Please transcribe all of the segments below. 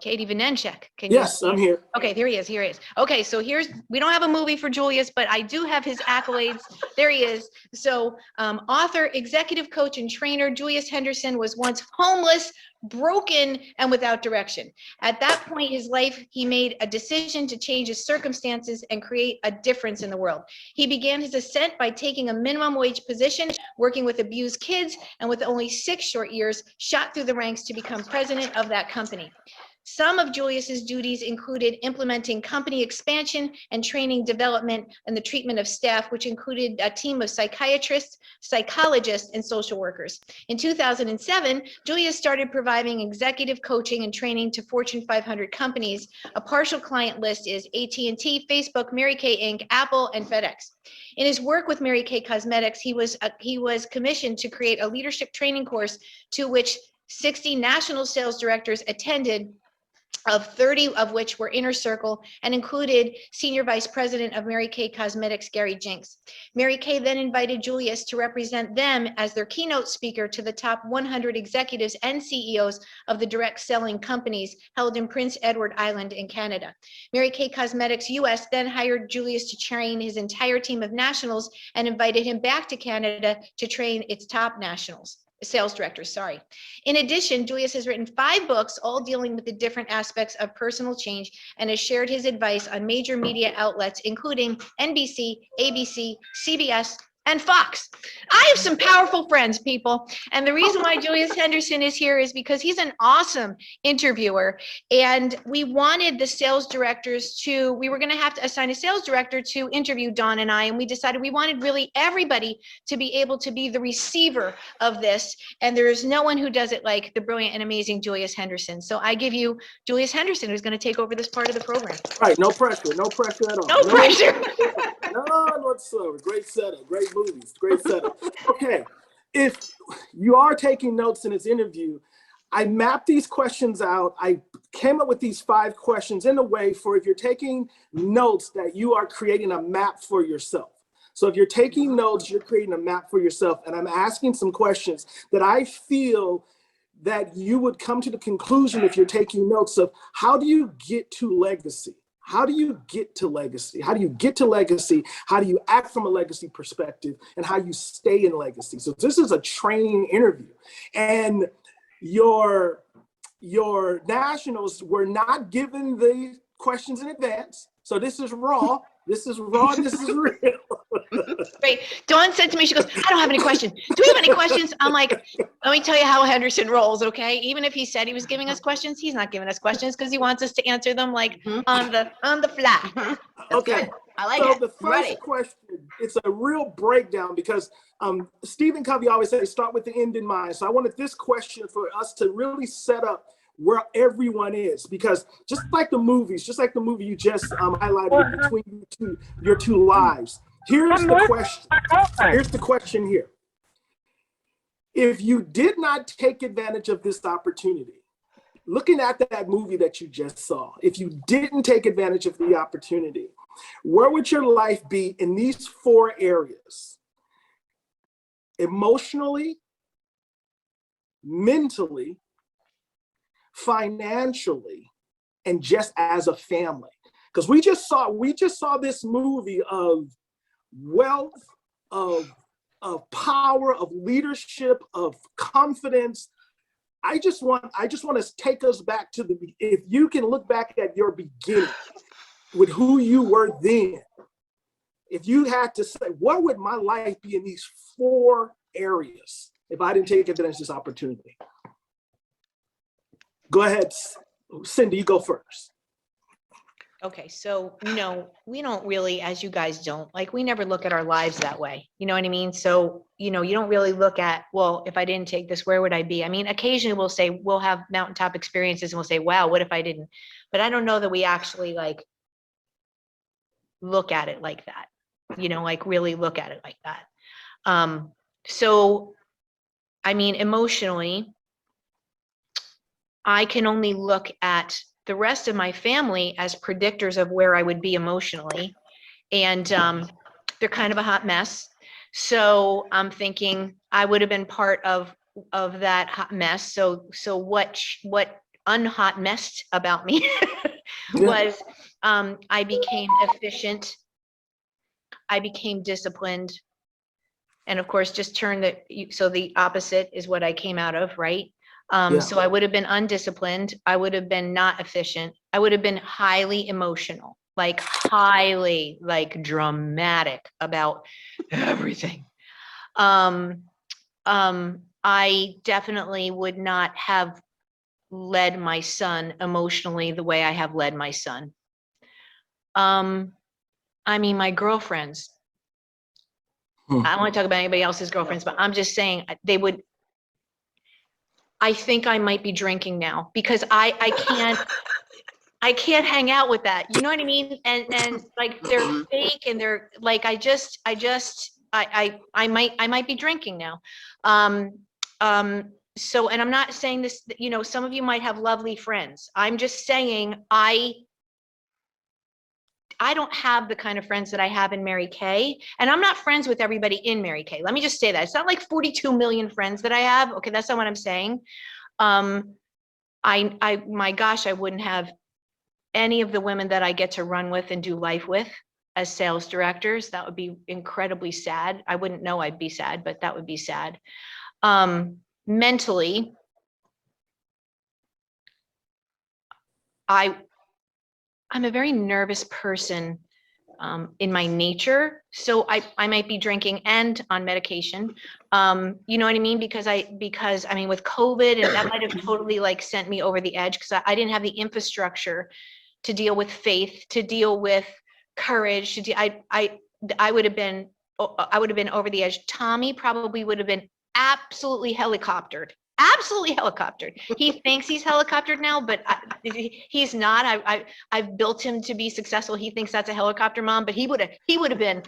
Katie Vanenchek. Can Yes, I'm here. Okay, there he is. Here he is. Okay, so we don't have a movie for Julius, but I do have his accolades. There he is. So author, executive coach, and trainer, Julius Henderson was once homeless, broken, and without direction. At that point in his life, he made a decision to change his circumstances and create a difference in the world. He began his ascent by taking a minimum wage position, working with abused kids, and with only 6 short years, shot through the ranks to become president of that company. Some of Julius's duties included implementing company expansion and training development and the treatment of staff, which included a team of psychiatrists, psychologists, and social workers. In 2007, Julius started providing executive coaching and training to Fortune 500 companies. A partial client list is AT&T, Facebook, Mary Kay Inc., Apple, and FedEx. In his work with Mary Kay Cosmetics, he was commissioned to create a leadership training course to which 60 national sales directors attended, of 30 of which were inner circle and included Senior Vice President of Mary Kay Cosmetics, Gary Jinks. Mary Kay then invited Julius to represent them as their keynote speaker to the top 100 executives and CEOs of the direct selling companies held in Prince Edward Island in Canada. Mary Kay Cosmetics US then hired Julius to train his entire team of nationals and invited him back to Canada to train its top sales directors, sorry. In addition, Julius has written 5 books, all dealing with the different aspects of personal change, and has shared his advice on major media outlets, including NBC, ABC, CBS, and Fox. I have some powerful friends, people. And the reason why Julius Henderson is here is because he's an awesome interviewer. And we wanted the sales directors we were going to have to assign a sales director to interview Dawn and I. And we decided we wanted really everybody to be able to be the receiver of this. And there is no one who does it like the brilliant and amazing Julius Henderson. So I give you Julius Henderson, who's going to take over this part of the program. Right, no pressure at all. No pressure. None whatsoever. Great setup, great movies, great setup. Okay, if you are taking notes in this interview, I mapped these questions out. I came up with these 5 questions in a way for if you're taking notes that you are creating a map for yourself. So if you're taking notes, you're creating a map for yourself. And I'm asking some questions that I feel that you would come to the conclusion if you're taking notes of how do you get to legacy? How do you get to legacy? How do you get to legacy? How do you act from a legacy perspective, and how you stay in legacy? So this is a training interview, and your nationals were not given the questions in advance. So this is raw. This is raw. This is real. Right. Dawn said to me, she goes, I don't have any questions. Do we have any questions? I'm like, let me tell you how Henderson rolls, okay? Even if he said he was giving us questions, he's not giving us questions because he wants us to answer them like on the fly. Okay. Good. I like so it. the first question, it's a real breakdown because Stephen Covey always says start with the end in mind. So I wanted this question for us to really set up where everyone is, because just like the movie you just highlighted between your two lives, here's the question. Here's the question here. If you did not take advantage of this opportunity, looking at that movie that you just saw, if you didn't take advantage of the opportunity, where would your life be in these 4 areas? Emotionally, mentally, financially, and just as a family. Because we just saw this movie of wealth, of power, of leadership, of confidence. I just want to take us back to if you can look back at your beginning with who you were then. If you had to say, what would my life be in these 4 areas if I didn't take advantage of this opportunity? Go ahead, Cyndee, you go first. Okay, so, we don't really, as you guys don't, like, we never look at our lives that way. You know what I mean? So, you don't really look at, well, if I didn't take this, where would I be? I mean, occasionally we'll have mountaintop experiences and we'll say, wow, what if I didn't? But I don't know that we actually like look at it like that, like really look at it like that. So, I mean, emotionally, I can only look at the rest of my family as predictors of where I would be emotionally. And they're kind of a hot mess. So I'm thinking I would have been part of that hot mess. So what unhot messed about me was I became efficient. I became disciplined. And of course, just turn so the opposite is what I came out of, right? So I would have been undisciplined. I would have been not efficient. I would have been highly emotional, like highly, like dramatic about everything. I definitely would not have led my son emotionally the way I have led my son. I mean, my girlfriends, I don't want to talk about anybody else's girlfriends, but I'm just saying I think I might be drinking now because I can't hang out with that. You know what I mean? And like they're fake and they're like, I might be drinking now. So, and I'm not saying this, you know, some of you might have lovely friends. I'm just saying, I don't have the kind of friends that I have in Mary Kay, and I'm not friends with everybody in Mary Kay. Let me just say that. It's not like 42 million friends that I have. Okay, that's not what I'm saying. My gosh, I wouldn't have any of the women that I get to run with and do life with as sales directors. That would be incredibly sad. I wouldn't know I'd be sad, but that would be sad. Mentally, I'm a very nervous person in my nature. So I might be drinking and on medication. You know what I mean? Because I mean, with COVID, and that might have totally like sent me over the edge because I didn't have the infrastructure to deal with faith, to deal with courage. I would have been over the edge. Tommy probably would have been absolutely helicoptered. Absolutely helicoptered. He thinks he's helicoptered now, but he's not. I've built him to be successful. He thinks that's a helicopter mom, but I would have been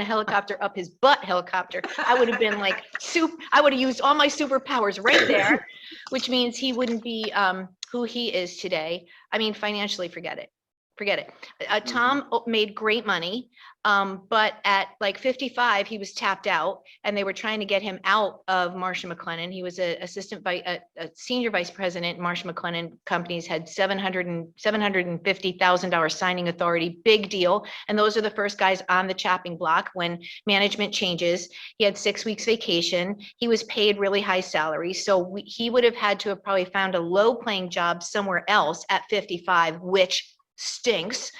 a helicopter up his butt helicopter. I would have been like I would have used all my superpowers right there, which means he wouldn't be who he is today. I mean, financially, forget it. Tom made great money, but at like 55, he was tapped out, and they were trying to get him out of Marsh & McLennan. He was a senior vice president. Marsh & McLennan companies had $750,000 signing authority, big deal. And those are the first guys on the chopping block when management changes. He had 6 weeks vacation. He was paid really high salary. So he would have had to have probably found a low paying job somewhere else at 55, which stinks.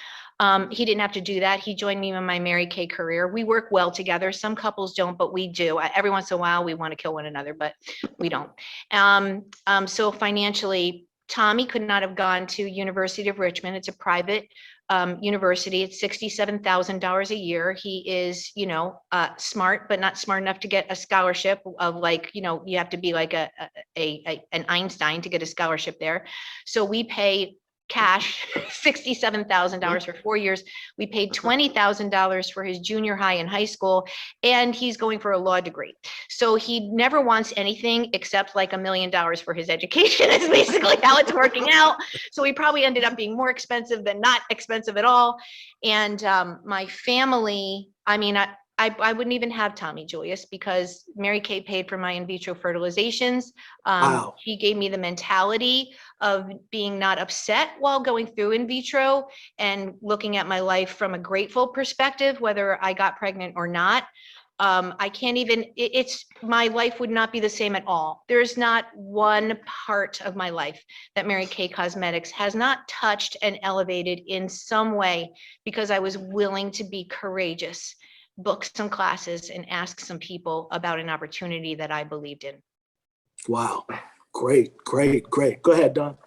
He didn't have to do that. He joined me in my Mary Kay career. We work well together. Some couples don't, but we do. Every once in a while, we want to kill one another, but we don't. So financially, Tommy could not have gone to University of Richmond. It's a private university. It's $67,000 a year. He is, you know, smart, but not smart enough to get a scholarship of like, you know, you have to be like an Einstein to get a scholarship there. So we pay cash $67,000 for 4 years. We paid $20,000 for his junior high and high school, and he's going for a law degree. So he never wants anything except like $1 million for his education. Is basically how it's working out. So he probably ended up being more expensive than not expensive at all. And my family, I mean, I wouldn't even have Tommy, Julius, because Mary Kay paid for my in vitro fertilizations. Wow. He gave me the mentality of being not upset while going through in vitro and looking at my life from a grateful perspective, whether I got pregnant or not. I can't even, my life would not be the same at all. There's not one part of my life that Mary Kay Cosmetics has not touched and elevated in some way because I was willing to be courageous, book some classes, and ask some people about an opportunity that I believed in. Wow. Great. Go ahead, Dawn.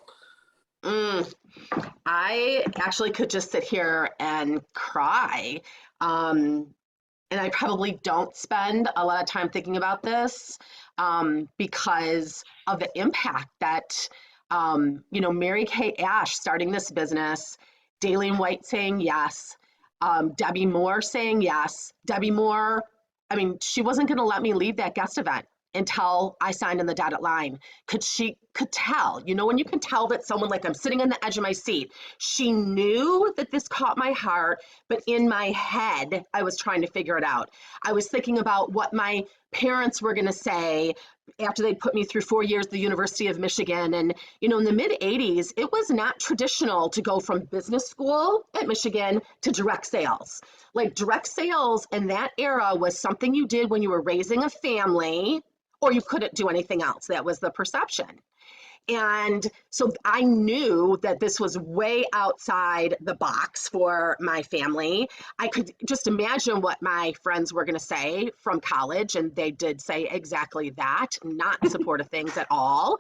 I actually could just sit here and cry. And I probably don't spend a lot of time thinking about this because of the impact that, you know, Mary Kay Ash starting this business, Daleen White saying yes, Debbie Moore saying yes. Debbie Moore, I mean, she wasn't going to let me leave that guest event until I signed on the dotted line. She could tell, you know, when you can tell that someone, like, I'm sitting on the edge of my seat, she knew that this caught my heart, but in my head, I was trying to figure it out. I was thinking about what my parents were going to say after they put me through 4 years at the University of Michigan. And, you know, in the mid 80s, it was not traditional to go from business school at Michigan to direct sales. Like direct sales in that era was something you did when you were raising a family, or you couldn't do anything else. That was the perception. And so I knew that this was way outside the box for my family. I could just imagine what my friends were going to say from college, and they did say exactly that, not supportive things at all.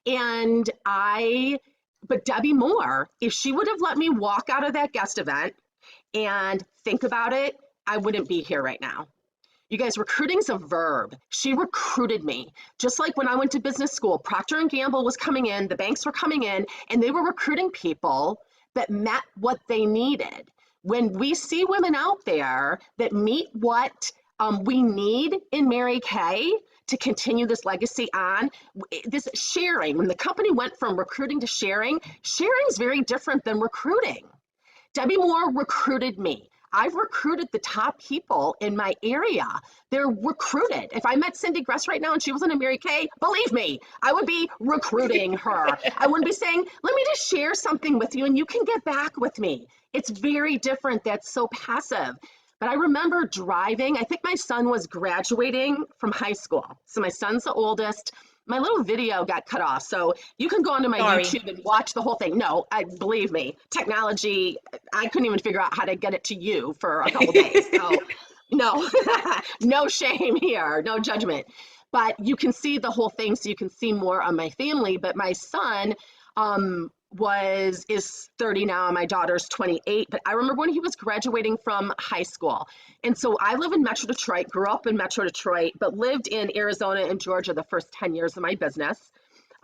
And but Debbie Moore, if she would have let me walk out of that guest event and think about it, I wouldn't be here right now. You guys, recruiting's a verb. She recruited me. Just like when I went to business school, Procter & Gamble was coming in, the banks were coming in, and they were recruiting people that met what they needed. When we see women out there that meet what we need in Mary Kay to continue this legacy on, this sharing, when the company went from recruiting to sharing is very different than recruiting. Debbie Moore recruited me. I've recruited the top people in my area. They're recruited. If I met Cyndee Gress right now and she wasn't a Mary Kay, believe me, I would be recruiting her. I wouldn't be saying, let me just share something with you and you can get back with me. It's very different. That's so passive. But I remember driving, I think my son was graduating from high school. So my son's the oldest. My little video got cut off, so you can go onto my YouTube and watch the whole thing. No, believe me, technology, I couldn't even figure out how to get it to you for a couple days. So no, no shame here, no judgment. But you can see the whole thing, so you can see more on my family. But my son is 30 now, my daughter's 28, but I remember when he was graduating from high school. And so I live in Metro Detroit, grew up in Metro Detroit, but lived in Arizona and Georgia the first 10 years of my business.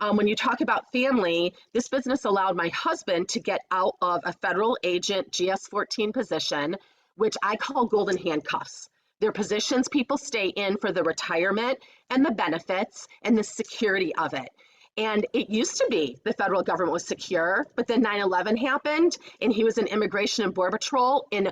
When you talk about family, this business allowed my husband to get out of a federal agent GS-14 position, which I call golden handcuffs. They're positions people stay in for the retirement and the benefits and the security of it. And it used to be the federal government was secure, but then 9/11 happened and he was in Immigration and Border Patrol, and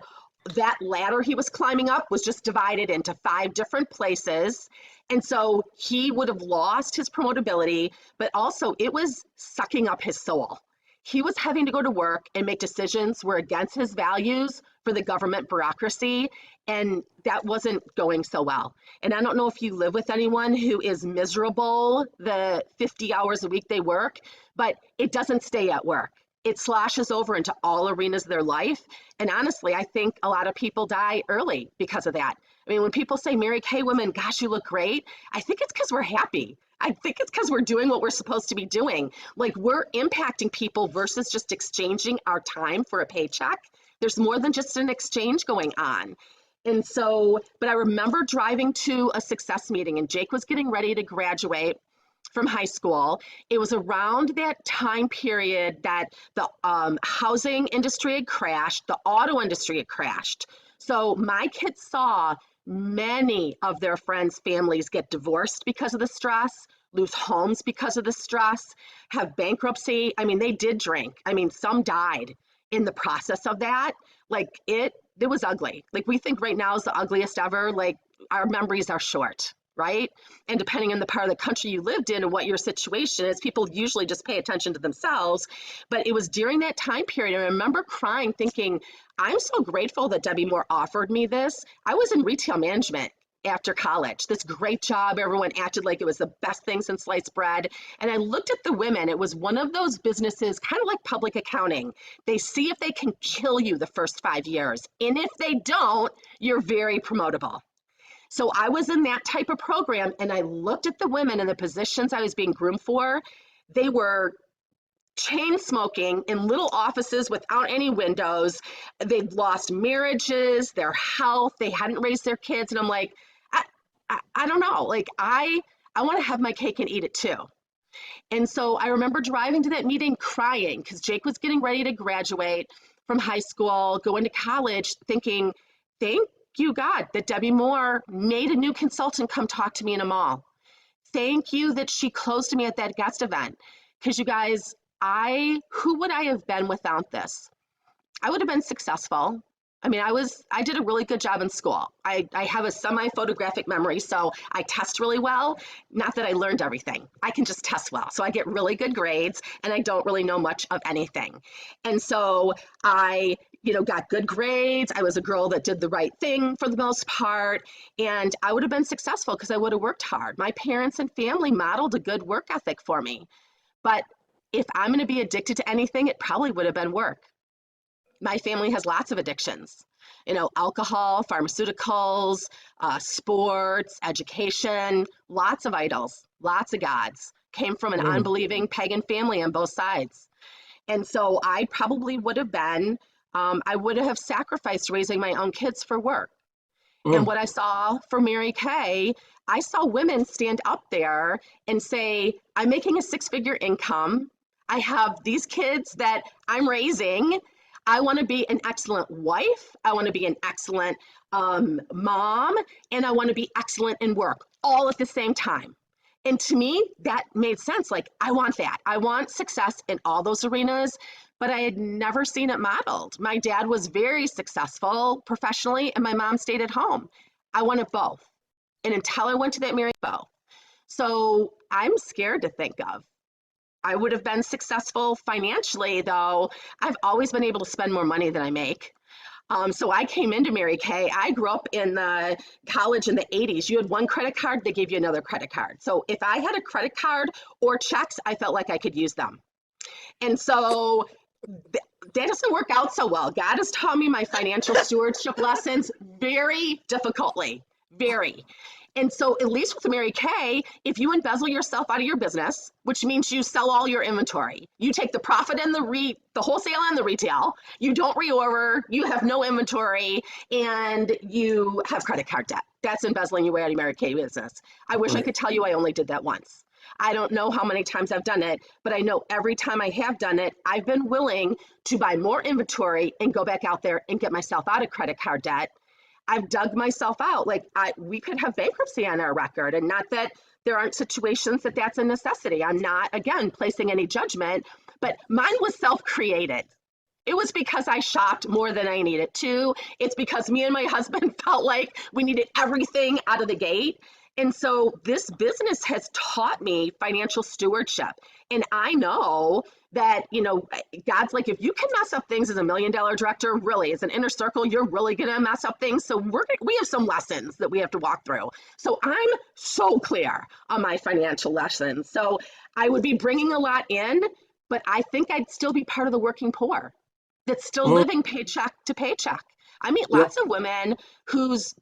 that ladder he was climbing up was just divided into 5 different places. And so he would have lost his promotability, but also it was sucking up his soul. He was having to go to work and make decisions were against his values for the government bureaucracy, and that wasn't going so well. And I don't know if you live with anyone who is miserable the 50 hours a week they work, but it doesn't stay at work. It slashes over into all arenas of their life. And honestly, I think a lot of people die early because of that. I mean, when people say, Mary Kay women, gosh, you look great, I think it's because we're happy. I think it's because we're doing what we're supposed to be doing. Like, we're impacting people versus just exchanging our time for a paycheck. There's more than just an exchange going on. And so, but I remember driving to a success meeting and Jake was getting ready to graduate from high school. It was around that time period that the housing industry had crashed, the auto industry had crashed. So my kids saw many of their friends' families get divorced because of the stress, lose homes because of the stress, have bankruptcy. I mean, they did drink. I mean, some died in the process of that. Like it was ugly. Like, we think right now is the ugliest ever. Like, our memories are short, right? And depending on the part of the country you lived in and what your situation is, people usually just pay attention to themselves. But it was during that time period, I remember crying, thinking, I'm so grateful that Debbie Moore offered me this. I was in retail management after college, this great job. Everyone acted like it was the best thing since sliced bread. And I looked at the women. It was one of those businesses, kind of like public accounting. They see if they can kill you the first 5 years. And if they don't, you're very promotable. So I was in that type of program, and I looked at the women and the positions I was being groomed for. They were chain smoking in little offices without any windows. They'd lost marriages, their health, they hadn't raised their kids. And I'm like, I don't know. Like, I want to have my cake and eat it too. And so I remember driving to that meeting crying because Jake was getting ready to graduate from high school, go into college, thinking, thank you, God, that Debbie Moore made a new consultant come talk to me in a mall. Thank you that she closed to me at that guest event. Because you guys, who would I have been without this? I would have been successful. I mean, I did a really good job in school. I have a semi-photographic memory, so I test really well. Not that I learned everything. I can just test well. So I get really good grades and I don't really know much of anything. And so I, got good grades. I was a girl that did the right thing for the most part, and I would have been successful because I would have worked hard. My parents and family modeled a good work ethic for me. But if I'm going to be addicted to anything, it probably would have been work. My family has lots of addictions, alcohol, pharmaceuticals, sports, education, lots of idols, lots of gods. Came from an unbelieving pagan family on both sides. And so I probably would have been, I would have sacrificed raising my own kids for work. And what I saw for Mary Kay, I saw women stand up there and say, I'm making a 6-figure income. I have these kids that I'm raising. I want to be an excellent wife. I want to be an excellent mom, and I want to be excellent in work all at the same time. And to me, that made sense. Like, I want that. I want success in all those arenas, but I had never seen it modeled. My dad was very successful professionally, and my mom stayed at home. I wanted both. And until I went to that married bow. So I'm scared to think of. I would have been successful financially, though. I've always been able to spend more money than I make. So I came into Mary Kay. I grew up in the college in the 80s. You had one credit card, they gave you another credit card. So if I had a credit card or checks, I felt like I could use them. And so that doesn't work out so well. God has taught me my financial stewardship lessons very difficultly, very. And so at least with Mary Kay, if you embezzle yourself out of your business, which means you sell all your inventory, you take the profit and the wholesale and the retail, you don't reorder, you have no inventory, and you have credit card debt. That's embezzling your way out of Mary Kay business. I wish I could tell you I only did that once. I don't know how many times I've done it, but I know every time I have done it, I've been willing to buy more inventory and go back out there and get myself out of credit card debt. I've dug myself out. Like, we could have bankruptcy on our record, and not that there aren't situations that that's a necessity. I'm not, again, placing any judgment, but mine was self-created. It was because I shopped more than I needed to. It's because me and my husband felt like we needed everything out of the gate. And so this business has taught me financial stewardship. And I know that, God's like, if you can mess up things as a $1 million director, really, as an inner circle, you're really going to mess up things. So we have some lessons that we have to walk through. So I'm so clear on my financial lessons. So I would be bringing a lot in, but I think I'd still be part of the working poor that's still living paycheck to paycheck. I meet lots of women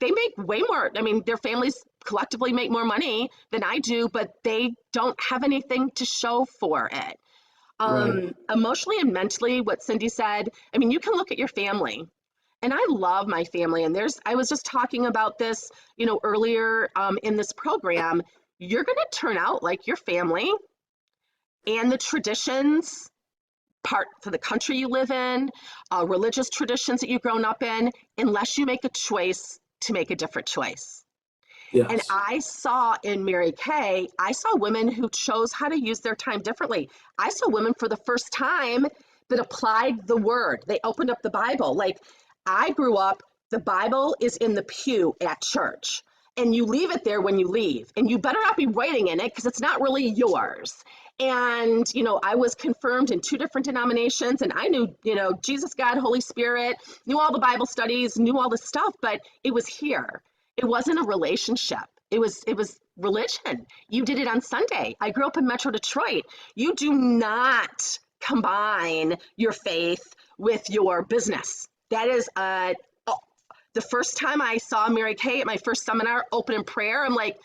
they make way more. I mean, their families collectively make more money than I do, but they don't have anything to show for it. Emotionally and mentally, what Cyndee said, I mean, you can look at your family. And I love my family. And I was just talking about this, earlier in this program. You're going to turn out like your family and the traditions, part for the country you live in, religious traditions that you've grown up in, unless you make a choice to make a different choice. Yes. And I saw in Mary Kay, I saw women who chose how to use their time differently. I saw women for the first time that applied the word. They opened up the Bible. Like, I grew up, the Bible is in the pew at church, and you leave it there when you leave, and you better not be writing in it because it's not really yours. And, I was confirmed in 2 different denominations, and I knew, Jesus, God, Holy Spirit, knew all the Bible studies, knew all the stuff, but it was here. It wasn't a relationship. It was religion. You did it on Sunday. I grew up in Metro Detroit. You do not combine your faith with your business. That is the first time I saw Mary Kay at my first seminar, open in prayer, I'm like,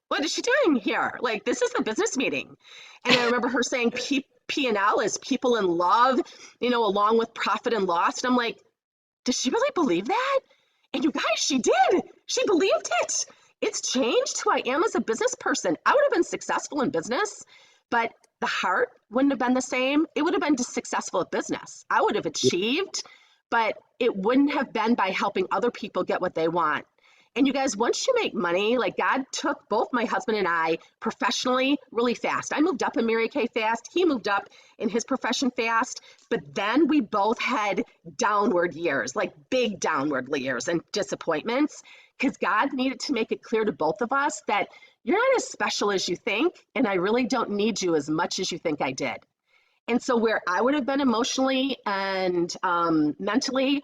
what is she doing here? Like, this is a business meeting. And I remember her saying P&L is people in love, along with profit and loss. And I'm like, does she really believe that? And you guys, she did. She believed it. It's changed who I am as a business person. I would have been successful in business, but the heart wouldn't have been the same. It would have been just successful at business. I would have achieved, but it wouldn't have been by helping other people get what they want. And you guys, once you make money, like God took both my husband and I professionally really fast. I moved up in Mary Kay fast. He moved up in his profession fast. But then we both had downward years, like big downward years and disappointments, because God needed to make it clear to both of us that you're not as special as you think. And I really don't need you as much as you think I did. And so where I would have been emotionally and mentally,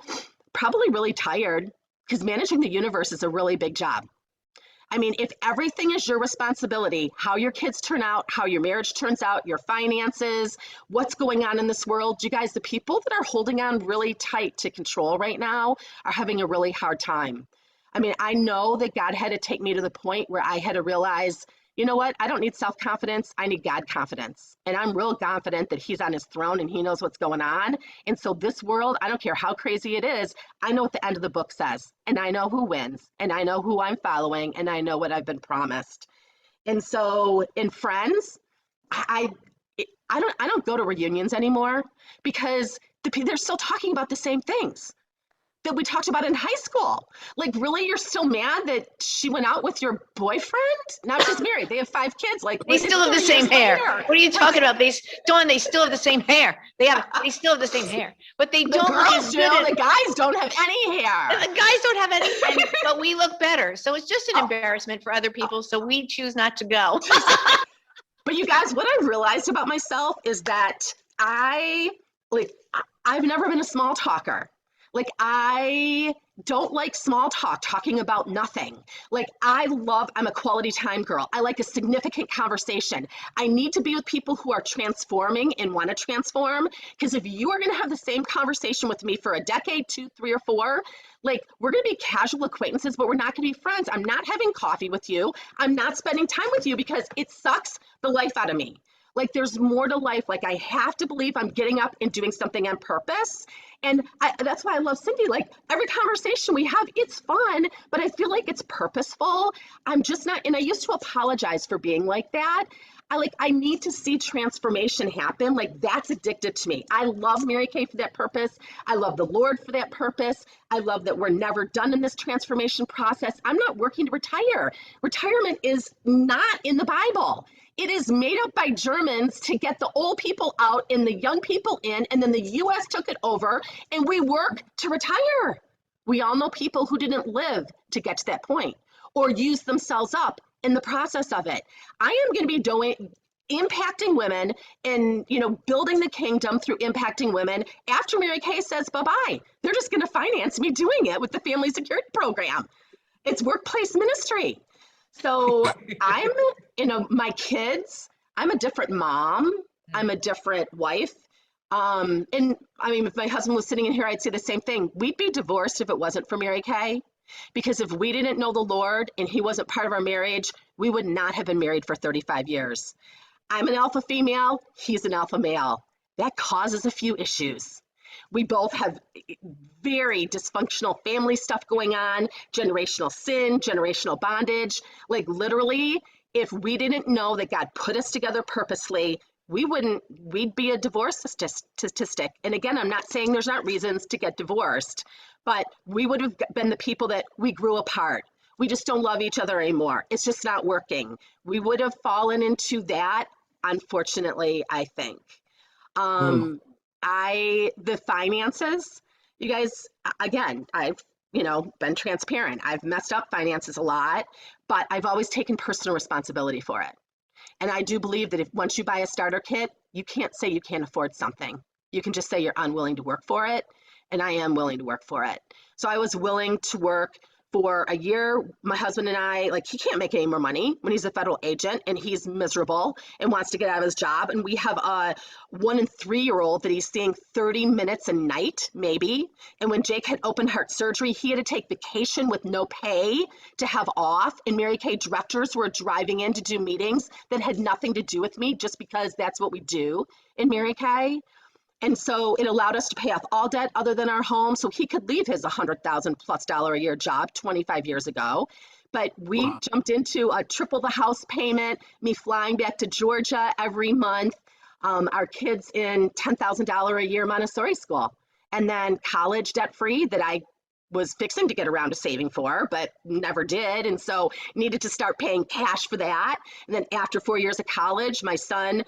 probably really tired, because managing the universe is a really big job. I mean, if everything is your responsibility, how your kids turn out, how your marriage turns out, your finances, what's going on in this world, you guys, the people that are holding on really tight to control right now are having a really hard time. I mean, I know that God had to take me to the point where I had to realize, you know what? I don't need self-confidence. I need God confidence. And I'm real confident that he's on his throne and he knows what's going on. And so this world, I don't care how crazy it is, I know what the end of the book says. And I know who wins. And I know who I'm following. And I know what I've been promised. And so in Friends, I don't go to reunions anymore because they're still talking about the same things that we talked about in high school. Like, really, you're still mad that she went out with your boyfriend? Now she's married. They have 5 kids. Like, They still have the same hair. What are you talking about? They still have the same hair. They still have the same hair, but they The don't look girls as do. good. The guys don't have any hair. The guys don't have any, but we look better. So it's just an embarrassment for other people. So we choose not to go. But you guys, what I've realized about myself is that I've never been a small talker. Like, I don't like small talk, talking about nothing. Like, I'm a quality time girl. I like a significant conversation. I need to be with people who are transforming and want to transform. Because if you are going to have the same conversation with me for a decade, 2, 3, or 4, like, we're going to be casual acquaintances, but we're not going to be friends. I'm not having coffee with you. I'm not spending time with you because it sucks the life out of me. Like, there's more to life. Like, I have to believe I'm getting up and doing something on purpose. And that's why I love Cyndee. Like, every conversation we have, it's fun, but I feel like it's purposeful. I'm just not, and I used to apologize for being like that. I need to see transformation happen. Like, that's addictive to me. I love Mary Kay for that purpose. I love the Lord for that purpose. I love that we're never done in this transformation process. I'm not working to retire. Retirement is not in the Bible. It is made up by Germans to get the old people out and the young people in, and then the US took it over, and we work to retire. We all know people who didn't live to get to that point or use themselves up in the process of it. I am going to be impacting women and, building the kingdom through impacting women after Mary Kay says bye-bye. They're just going to finance me doing it with the Family Security Program. It's workplace ministry. So I'm, my kids, I'm a different mom. I'm a different wife. And I mean, if my husband was sitting in here, I'd say the same thing. We'd be divorced if it wasn't for Mary Kay. Because if we didn't know the Lord and he wasn't part of our marriage, we would not have been married for 35 years. I'm an alpha female. He's an alpha male. That causes a few issues. We both have very dysfunctional family stuff going on, generational sin, generational bondage. Like, literally, if we didn't know that God put us together purposely, we'd be a divorce statistic. And again, I'm not saying there's not reasons to get divorced, but we would have been the people that we grew apart. We just don't love each other anymore. It's just not working. We would have fallen into that, unfortunately, I think. The finances, you guys, again, I've, been transparent. I've messed up finances a lot, but I've always taken personal responsibility for it. And I do believe that once you buy a starter kit, you can't say you can't afford something. You can just say you're unwilling to work for it. And I am willing to work for it. So I was willing to work for a year. My husband and I, he can't make any more money when he's a federal agent and he's miserable and wants to get out of his job. And we have a 1 and 3-year-old that he's seeing 30 minutes a night, maybe. And when Jake had open heart surgery, he had to take vacation with no pay to have off. And Mary Kay directors were driving in to do meetings that had nothing to do with me just because that's what we do in Mary Kay. And so it allowed us to pay off all debt other than our home. So he could leave his $100,000+ a year job 25 years ago. But we jumped into a triple the house payment, me flying back to Georgia every month, our kids in $10,000 a year Montessori school, and then college debt free that I was fixing to get around to saving for, but never did. And so needed to start paying cash for that. And then after 4 years of college, my son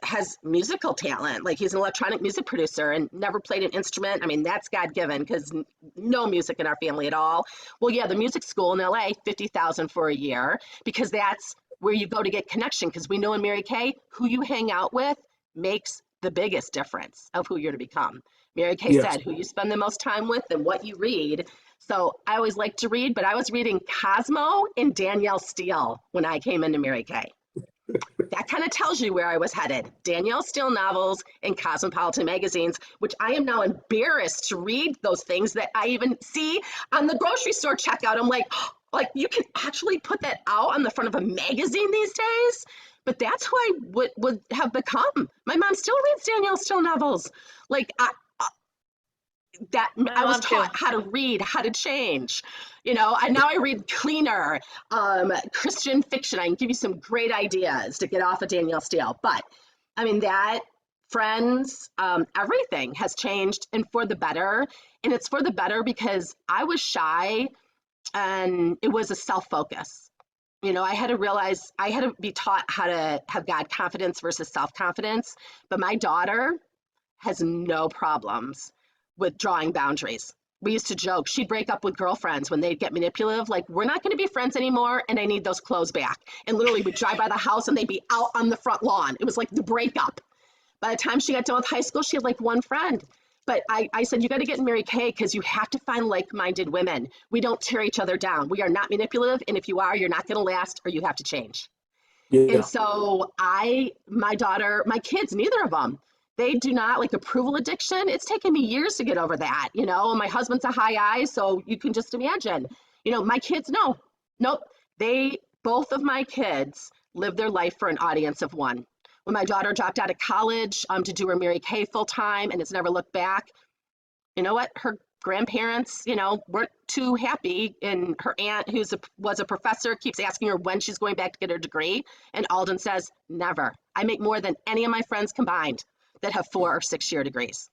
has musical talent. Like he's an electronic music producer and never played an instrument. I mean, that's God-given because no music in our family at all. Well, yeah, the music school in LA, $50,000 for a year, because that's where you go to get connection. Because we know in Mary Kay, who you hang out with makes the biggest difference of who you're to become. Mary Kay Yes. said, who you spend the most time with and what you read. So I always like to read, but I was reading Cosmo and Danielle Steele when I came into Mary Kay. That kind of tells you where I was headed. Danielle Steele novels and Cosmopolitan magazines, which I am now embarrassed to read those things that I even see on the grocery store checkout. I'm like you can actually put that out on the front of a magazine these days? But that's who I would have become. My mom still reads Danielle Steele novels. Like I was taught how to read, how to change. Now I read cleaner, Christian fiction. I can give you some great ideas to get off of Danielle Steele. But I mean, that, friends, everything has changed and for the better. And it's for the better because I was shy and it was a self-focus. I had to realize I had to be taught how to have God confidence versus self-confidence. But my daughter has no problems with drawing boundaries. We used to joke, she'd break up with girlfriends when they'd get manipulative, like, we're not going to be friends anymore and I need those clothes back. And literally we'd drive by the house and they'd be out on the front lawn. It was like the breakup. By the time she got done with high school, she had like one friend. But I said, you got to get in Mary Kay because you have to find like-minded women. We don't tear each other down. We are not manipulative. And if you are, you're not going to last or you have to change. Yeah. And so my daughter, my kids, neither of them, they do not like approval addiction. It's taken me years to get over that, and my husband's a high I, so you can just imagine, my kids, nope. Both of my kids live their life for an audience of one. When my daughter dropped out of college to do her Mary Kay full time and has never looked back, you know what? Her grandparents, weren't too happy. And her aunt, was a professor, keeps asking her when she's going back to get her degree. And Alden says, never. I make more than any of my friends combined that have 4 or 6 year degrees.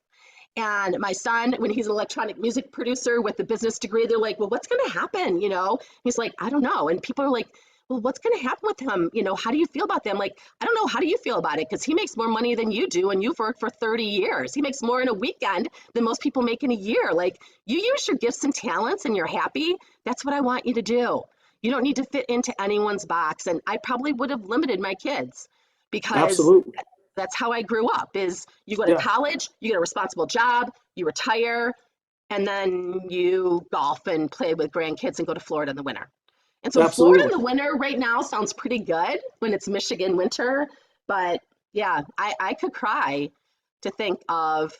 And my son, when he's an electronic music producer with a business degree, they're like, well, what's going to happen? He's like, I don't know. And people are like, well, what's going to happen with him? How do you feel about them? Like, I don't know. How do you feel about it? Because he makes more money than you do. And you've worked for 30 years. He makes more in a weekend than most people make in a year. Like, you use your gifts and talents and you're happy. That's what I want you to do. You don't need to fit into anyone's box. And I probably would have limited my kids because Absolutely. That's how I grew up, is you go to college, you get a responsible job, you retire, and then you golf and play with grandkids and go to Florida in the winter. And so Florida in the winter right now sounds pretty good when it's Michigan winter. But yeah, I could cry to think of,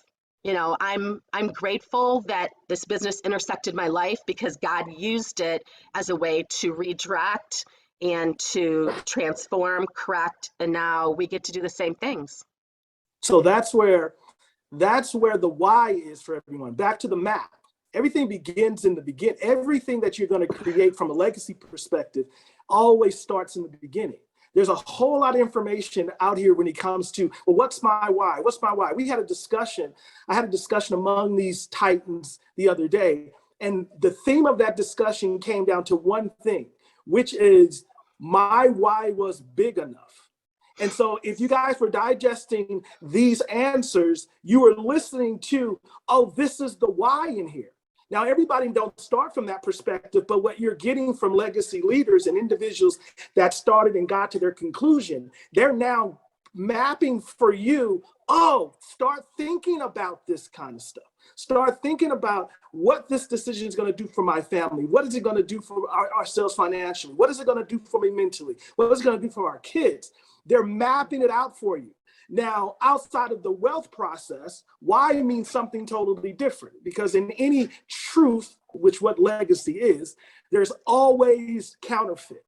I'm grateful that this business intersected my life because God used it as a way to redirect and to transform, correct, and now we get to do the same things. So that's where the why is for everyone. Back to the map. Everything begins in the beginning. Everything that you're going to create from a legacy perspective always starts in the beginning. There's a whole lot of information out here when it comes to, well, what's my why? What's my why? I had a discussion among these titans the other day, and the theme of that discussion came down to one thing, which is my why was big enough. And so if you guys were digesting these answers, you were listening to, oh, this is the why in here. Now, everybody don't start from that perspective, but what you're getting from legacy leaders and individuals that started and got to their conclusion, they're now mapping for you, oh, start thinking about this kind of stuff. Start thinking about what this decision is going to do for my family. What is it going to do for ourselves financially? What is it going to do for me mentally? What is it going to do for our kids? They're mapping it out for you. Now, outside of the wealth process, why means something totally different, because in any truth, which what legacy is, there's always counterfeit.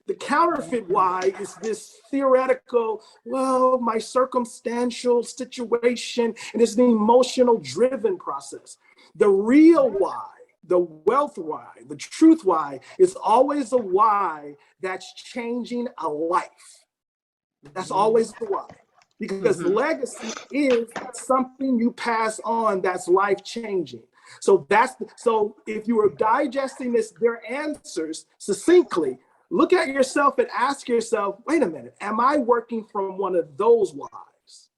The counterfeit why is this theoretical, well, my circumstantial situation, and it's an emotional driven process. The real why, the wealth why, the truth why is always a why that's changing a life. That's always the why. Because legacy is something you pass on that's life-changing. So so if you were digesting their answers succinctly, look at yourself and ask yourself, wait a minute, am I working from one of those whys?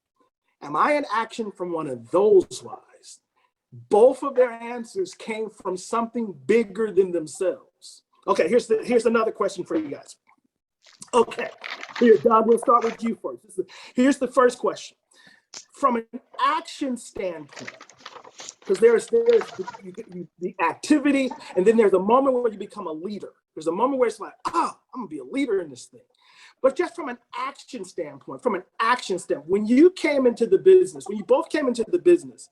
Am I in action from one of those whys? Both of their answers came from something bigger than themselves. Okay, here's another question for you guys. Okay, here, Doug, we'll start with you first. Here's the first question. From an action standpoint, because there's the activity, and then there's a moment where you become a leader. There's a moment where it's like, I'm gonna be a leader in this thing. But just from an action standpoint, when you came into the business, when you both came into the business,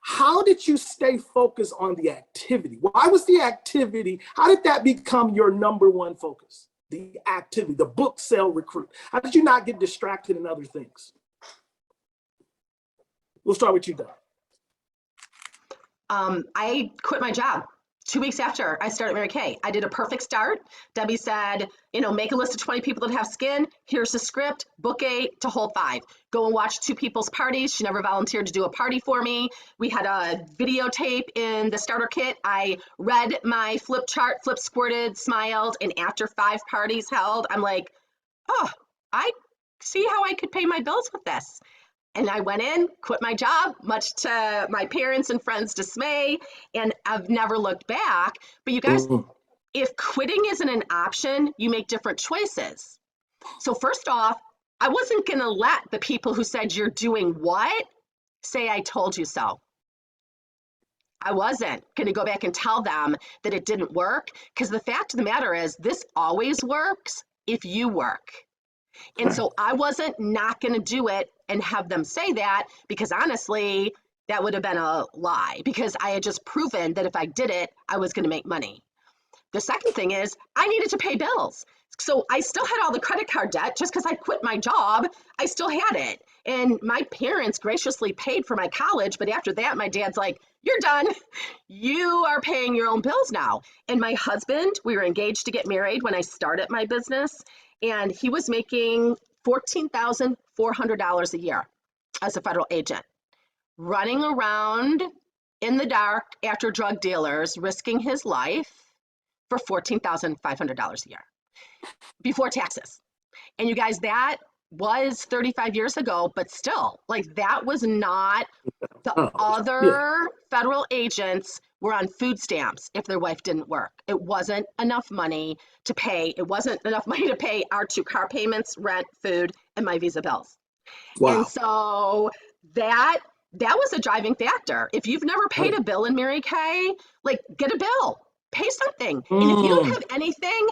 how did you stay focused on the activity? Why was the activity, how did that become your number one focus? The activity, the book sale recruit. How did you not get distracted in other things? We'll start with you, Doug. I quit my job 2 weeks after I started Mary Kay. I did a perfect start. Debbie said, make a list of 20 people that have skin. Here's the script, book 8 to hold 5. Go and watch 2 people's parties. She never volunteered to do a party for me. We had a videotape in the starter kit. I read my flip chart, flip squirted, smiled, and after 5 parties held, I'm like, I see how I could pay my bills with this. And I went in, quit my job, much to my parents' and friends' dismay, and I've never looked back. But you guys, if quitting isn't an option, you make different choices. So first off, I wasn't going to let the people who said you're doing what say I told you so. I wasn't going to go back and tell them that it didn't work, because the fact of the matter is this always works if you work. And so I wasn't not going to do it and have them say that, because honestly, that would have been a lie, because I had just proven that if I did it, I was going to make money. The second thing is I needed to pay bills. So I still had all the credit card debt. Just because I quit my job, I still had it. And my parents graciously paid for my college. But after that, my dad's like, you're done. You are paying your own bills now. And my husband, we were engaged to get married when I started my business. And he was making $14,400 a year as a federal agent, running around in the dark after drug dealers, risking his life for $14,500 a year before taxes. And you guys, that was 35 years ago, but still, like, that was not the other federal agents were on food stamps if their wife didn't work. It wasn't enough money to pay. It wasn't enough money to pay our 2 car payments, rent, food, and my Visa bills. Wow. And so that was a driving factor. If you've never paid a bill in Mary Kay, like, get a bill, pay something. And if you don't have anything,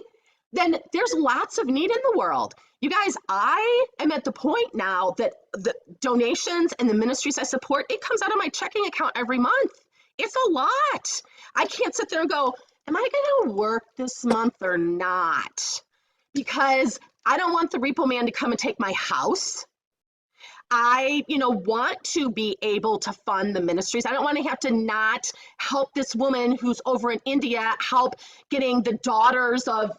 then there's lots of need in the world. You guys, I am at the point now that the donations and the ministries I support, it comes out of my checking account every month. It's a lot. I can't sit there and go, am I going to work this month or not? Because I don't want the repo man to come and take my house. I, want to be able to fund the ministries. I don't want to have to not help this woman who's over in India, help getting the daughters of,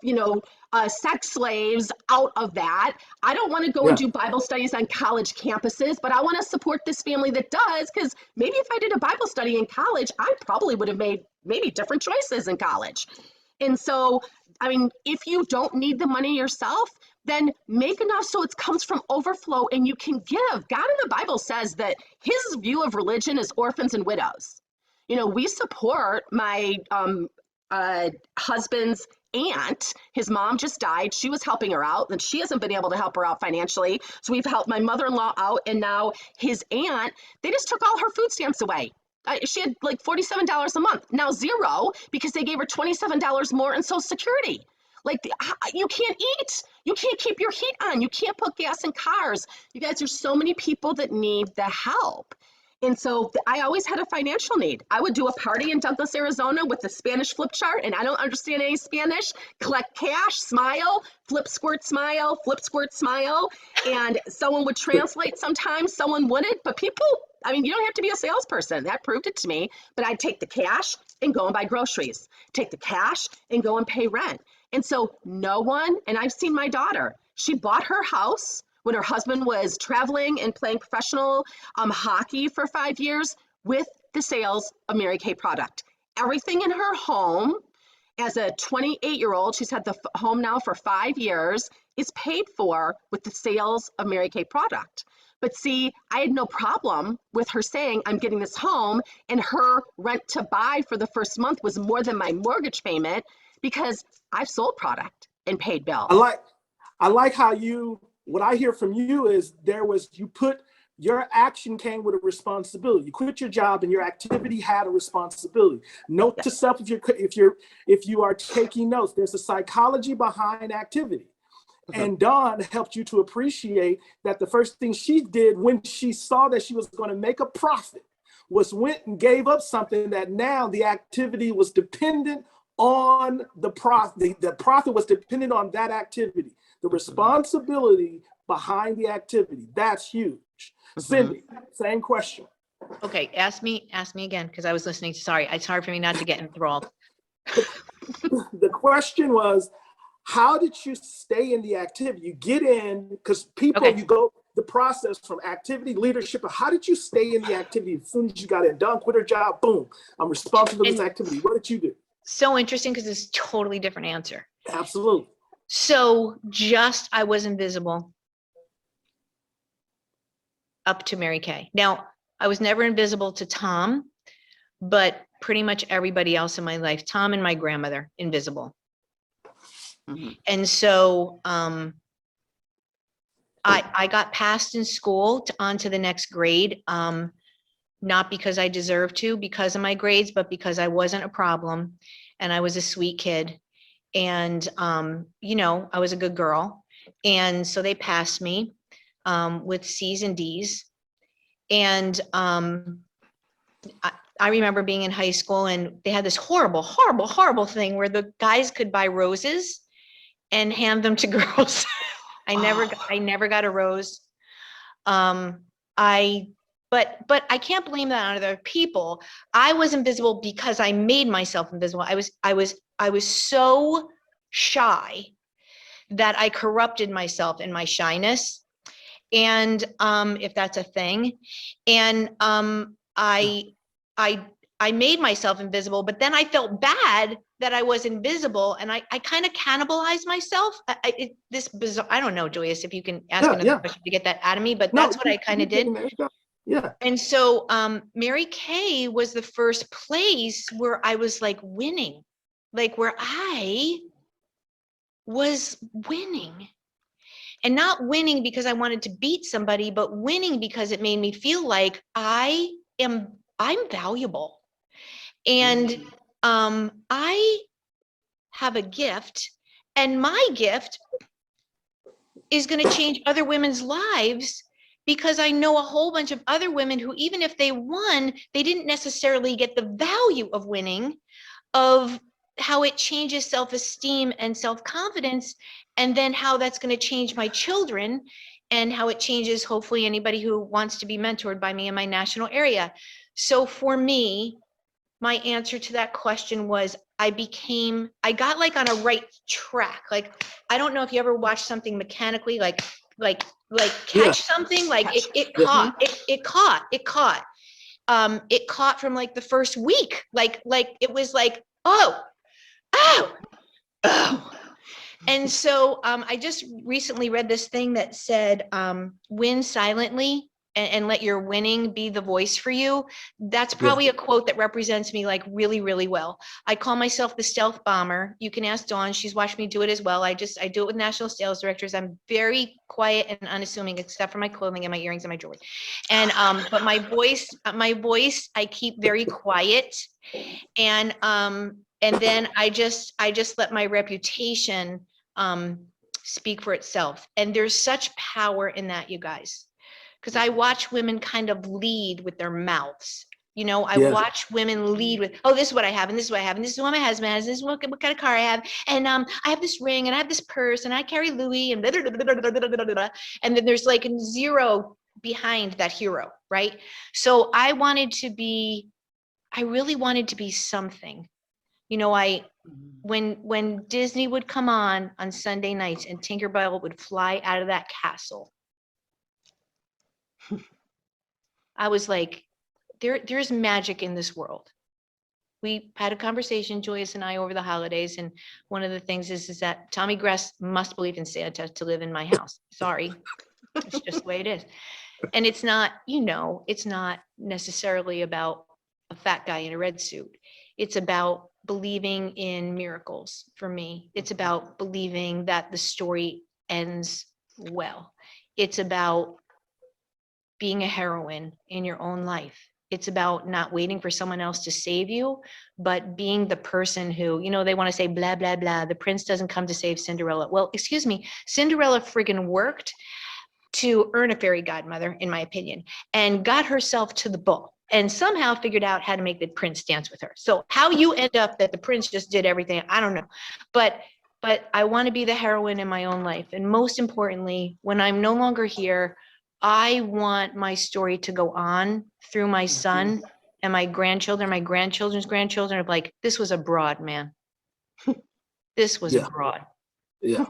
sex slaves out of that. I don't want to go and do Bible studies on college campuses, but I want to support this family that does, because maybe if I did a Bible study in college, I probably would have made maybe different choices in college. And so, if you don't need the money yourself, then make enough so it comes from overflow and you can give. God in the Bible says that his view of religion is orphans and widows. We support my husband's aunt. His mom just died. She was helping her out, and she hasn't been able to help her out financially. So we've helped my mother-in-law out, and now his aunt, they just took all her food stamps away. She had like $47 a month, now $0, because they gave her $27 more in Social Security. Like, you can't eat. You can't keep your heat on. You can't put gas in cars. You guys, there's so many people that need the help. And so I always had a financial need. I would do a party in Douglas, Arizona with the Spanish flip chart, and I don't understand any Spanish. Collect cash, smile, flip, squirt, smile, and someone would translate sometimes, someone wouldn't. But people, you don't have to be a salesperson. That proved it to me. But I'd take the cash and go and buy groceries, take the cash and go and pay rent. And so no one, and I've seen my daughter, she bought her house when her husband was traveling and playing professional hockey for 5 years with the sales of Mary Kay product. Everything in her home, as a 28-year-old, she's had the home now for 5 years, is paid for with the sales of Mary Kay product. But see, I had no problem with her saying, I'm getting this home, and her rent to buy for the first month was more than my mortgage payment because I've sold product and paid bills. I like how what I hear from you is your action came with a responsibility. You quit your job and your activity had a responsibility. Note to self, if you are taking notes, there's a psychology behind activity. And Dawn helped you to appreciate that the first thing she did when she saw that she was going to make a profit was went and gave up something that now the activity was dependent on the profit. The profit was dependent on that activity. The responsibility behind the activity, that's huge. Cyndee, same question. Okay, ask me again, because I was listening. Sorry, it's hard for me not to get enthralled. The question was, how did you stay in the activity? You get in, because people, you go the process from activity, leadership, how did you stay in the activity as soon as you got in? Done, quit her job, boom, I'm responsible for this activity. What did you do? So interesting, because it's a totally different answer. Absolutely. So I was invisible up to Mary Kay. Now, I was never invisible to Tom, but pretty much everybody else in my life, Tom and my grandmother, invisible. And so I got passed in school on to the next grade, not because I deserved to, because of my grades, but because I wasn't a problem and I was a sweet kid. And, I was a good girl. And so they passed me with C's and D's. And I remember being in high school and they had this horrible, horrible, horrible thing where the guys could buy roses and hand them to girls. I never got a rose. But I can't blame that on other people. I was invisible because I made myself invisible. I was so shy that I corrupted myself in my shyness. And if that's a thing. And I made myself invisible, but then I felt bad that I was invisible, and I kind of cannibalized myself. This bizarre, I don't know, Julius, if you can ask another question to get that out of me, but that's what I kind of did. Yeah. And so Mary Kay was the first place where I was like winning, like where I was winning. And not winning because I wanted to beat somebody, but winning because it made me feel like I'm valuable. And I have a gift, and my gift is going to change other women's lives, because I know a whole bunch of other women who, even if they won, they didn't necessarily get the value of winning, of how it changes self-esteem and self-confidence, and then how that's going to change my children, and how it changes hopefully anybody who wants to be mentored by me in my national area. So for me, my answer to that question was I got like on a right track. Like, I don't know if you ever watch something mechanically, like catch something, like it caught. It caught from like the first week. Like it was like, oh. And so I just recently read this thing that said, win silently and let your winning be the voice for you. That's probably a quote that represents me like really, really well. I call myself the stealth bomber. You can ask Dawn. She's watched me do it as well. I do it with national sales directors. I'm very quiet and unassuming, except for my clothing and my earrings and my jewelry. And but my voice, I keep very quiet. And then I just let my reputation speak for itself. And there's such power in that, you guys, because I watch women kind of lead with their mouths. I watch women lead with, oh, this is what I have, and this is what I have, and this is what my husband has, this is what kind of car I have, and I have this ring, and I have this purse, and I carry Louis, and blah, blah, blah, blah, blah, blah, blah. And then there's like zero behind that hero, right? So I really wanted to be something. When Disney would come on Sunday nights and Tinkerbell would fly out of that castle, I was like, there's magic in this world. We had a conversation, Julius and I, over the holidays, and one of the things is that Tommy Gress must believe in Santa to live in my house. Sorry, it's just the way it is. And it's not, it's not necessarily about a fat guy in a red suit. It's about believing in miracles for me. It's about believing that the story ends well. It's about being a heroine in your own life. It's about not waiting for someone else to save you, but being the person who, they want to say blah, blah, blah. The prince doesn't come to save Cinderella. Well, excuse me, Cinderella friggin' worked to earn a fairy godmother, in my opinion, and got herself to the ball and somehow figured out how to make the prince dance with her. So how you end up that the prince just did everything, I don't know. But I want to be the heroine in my own life. And most importantly, when I'm no longer here, I want my story to go on through my son and my grandchildren, my grandchildren's grandchildren, of like, this was a broad, man. This was a broad. Yeah.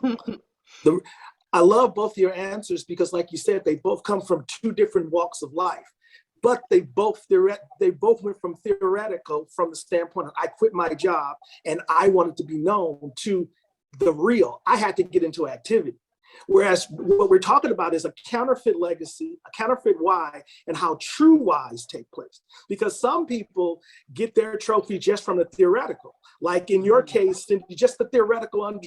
I love both your answers because, like you said, they both come from two different walks of life, but they both went from theoretical, from the standpoint of I quit my job and I wanted to be known, to the real. I had to get into activity. Whereas what we're talking about is a counterfeit legacy, a counterfeit why, and how true whys take place. Because some people get their trophy just from the theoretical. Like in your case, Cyndee, just the theoretical,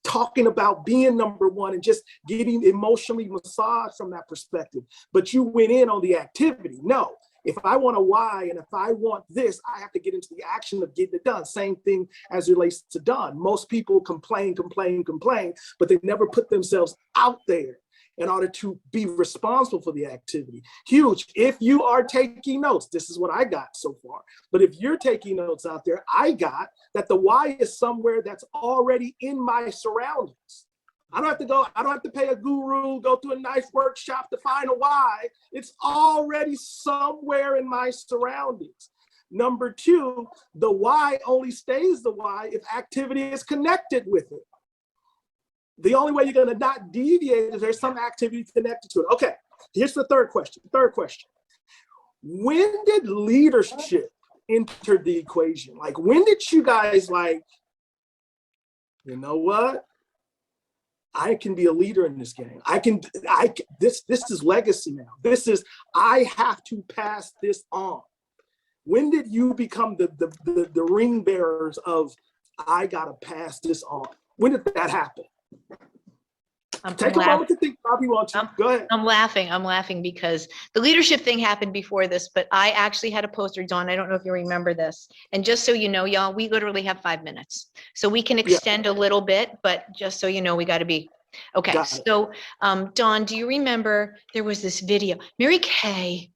talking about being number one and just getting emotionally massaged from that perspective. But you went in on the activity. No. If I want a why and if I want this, I have to get into the action of getting it done. Same thing as relates to done. Most people complain, but they never put themselves out there in order to be responsible for the activity. Huge. If you are taking notes, this is what I got so far. But if you're taking notes out there, I got that the why is somewhere that's already in my surroundings. I don't have to pay a guru, go to a nice workshop to find a why. It's already somewhere in my surroundings. Number two, the why only stays the why if activity is connected with it. The only way you're going to not deviate is there's some activity connected to it. Okay, here's the third question. When did leadership enter the equation? Like, when did you guys you know what? I can be a leader in this game. This is legacy now. I have to pass this on. When did you become the ring bearers of, I gotta pass this on? When did that happen? Take a moment to think, Bobby, wants to. Go ahead. I'm laughing because the leadership thing happened before this, but I actually had a poster, Dawn. I don't know if you remember this. And just so you know, y'all, we literally have 5 minutes. So we can extend a little bit, but just so you know, we got to be. Okay. So, Dawn, do you remember there was this video? Mary Kay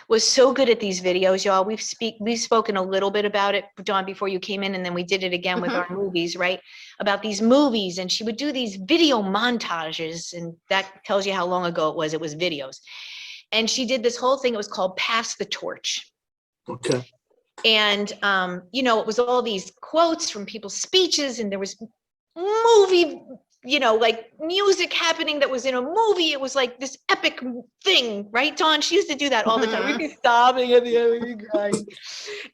was so good at these videos, y'all. We've spoken a little bit about it, Dawn, before you came in, and then we did it again with our movies, right? About these movies, and she would do these video montages, and that tells you how long ago it was. It was videos, and she did this whole thing. It was called "Pass the Torch." Okay. And it was all these quotes from people's speeches, and there was movie, like music happening that was in a movie. It was like this epic thing, right, Dawn? She used to do that all the time. We'd be sobbing at the end, we'd be crying.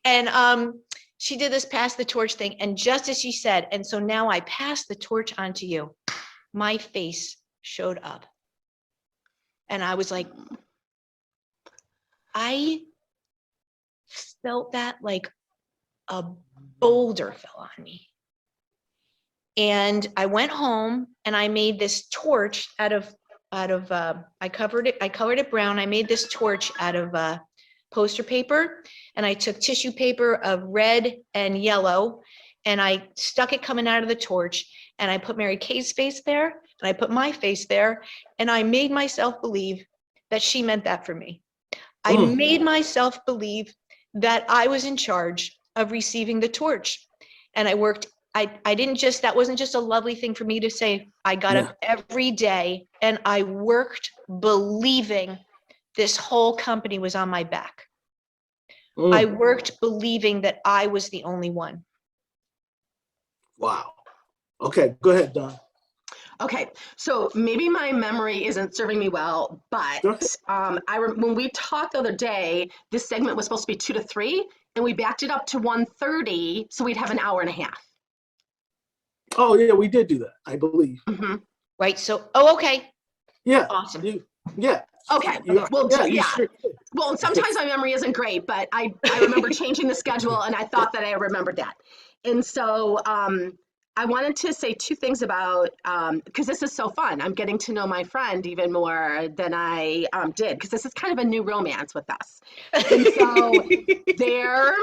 And she did this pass the torch thing, and just as she said, and so now I pass the torch on to you, my face showed up. And I was like, I felt that like a boulder fell on me. And I went home and I made this torch out of I colored it brown. I made this torch out of poster paper, and I took tissue paper of red and yellow, and I stuck it coming out of the torch, and I put Mary Kay's face there, and I put my face there, and I made myself believe that she meant that for me. I made myself believe that I was in charge of receiving the torch, and I worked. That wasn't just a lovely thing for me to say. I got up every day and I worked believing this whole company was on my back. I worked believing that I was the only one. Wow. Okay, go ahead, Don. Okay, so maybe my memory isn't serving me well, but Go ahead. when we talked the other day, this segment was supposed to be 2 to 3, and we backed it up to 1:30, so we'd have an hour and a half. Oh yeah, we did do that, I believe. Mm-hmm. Right. So, oh, okay. Yeah. Awesome. Yeah. Okay. You, Well, yeah, yeah. you sure did. Well, sometimes my memory isn't great, but I remember changing the schedule, and I thought that I remembered that. And so I wanted to say two things about, because this is so fun. I'm getting to know my friend even more than I did, because this is kind of a new romance with us. And so there,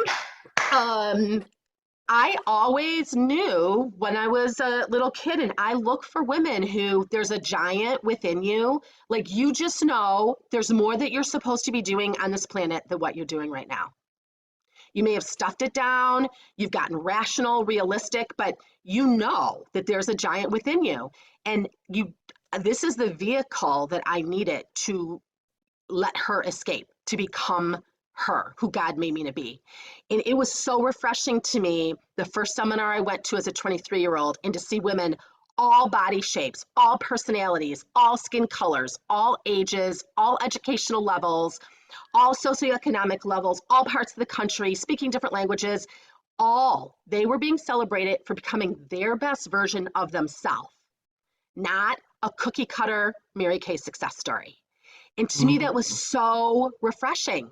I always knew when I was a little kid, and I look for women who there's a giant within you. Like, you just know there's more that you're supposed to be doing on this planet than what you're doing right now. You may have stuffed it down, you've gotten rational, realistic, but you know that there's a giant within you. And this is the vehicle that I needed to let her escape, to become her, who God made me to be. And it was so refreshing to me, the first seminar I went to as a 23-year-old, and to see women, all body shapes, all personalities, all skin colors, all ages, all educational levels, all socioeconomic levels, all parts of the country, speaking different languages, they were being celebrated for becoming their best version of themselves, not a cookie cutter Mary Kay success story. And to me, that was so refreshing,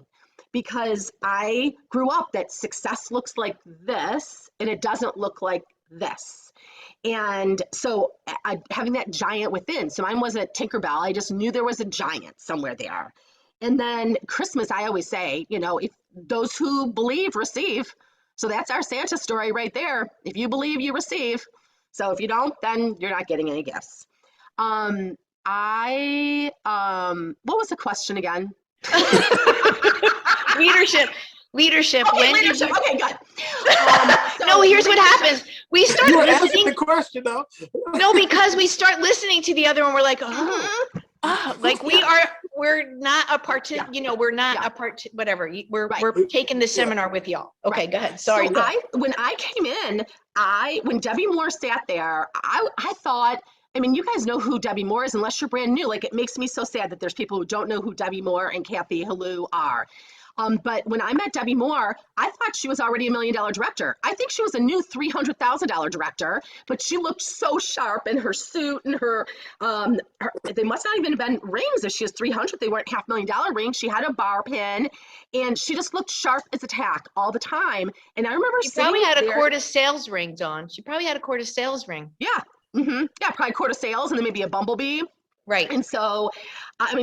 because I grew up that success looks like this and it doesn't look like this. And so having that giant within, so mine wasn't Tinkerbell. I just knew there was a giant somewhere there. And then Christmas, I always say, if those who believe receive. So that's our Santa story right there. If you believe, you receive. So if you don't, then you're not getting any gifts. What was the question again? Leadership. Okay, leadership. Okay, good. No, here's what happens. We start You were asking listening. the question though. No, because we start listening to the other one, we're like, like we're not a part, we're not a part, whatever. We're taking the seminar with y'all. Okay, go ahead. Sorry. So when I came in, when Debbie Moore sat there, I thought, you guys know who Debbie Moore is unless you're brand new. Like, it makes me so sad that there's people who don't know who Debbie Moore and Kathy Halou are. But when I met Debbie Moore, I thought she was already $1 million director. I think she was a new $300,000 director, but she looked so sharp in her suit and her they must not even have been rings. If she was 300, they weren't $500,000 rings. She had a bar pin, and she just looked sharp as a tack all the time. And I remember she probably had a cord of sales rings on. She probably had a cord of sales ring. Yeah. Mm-hmm. Yeah, probably cord of sales, and then maybe a bumblebee. Right. And so,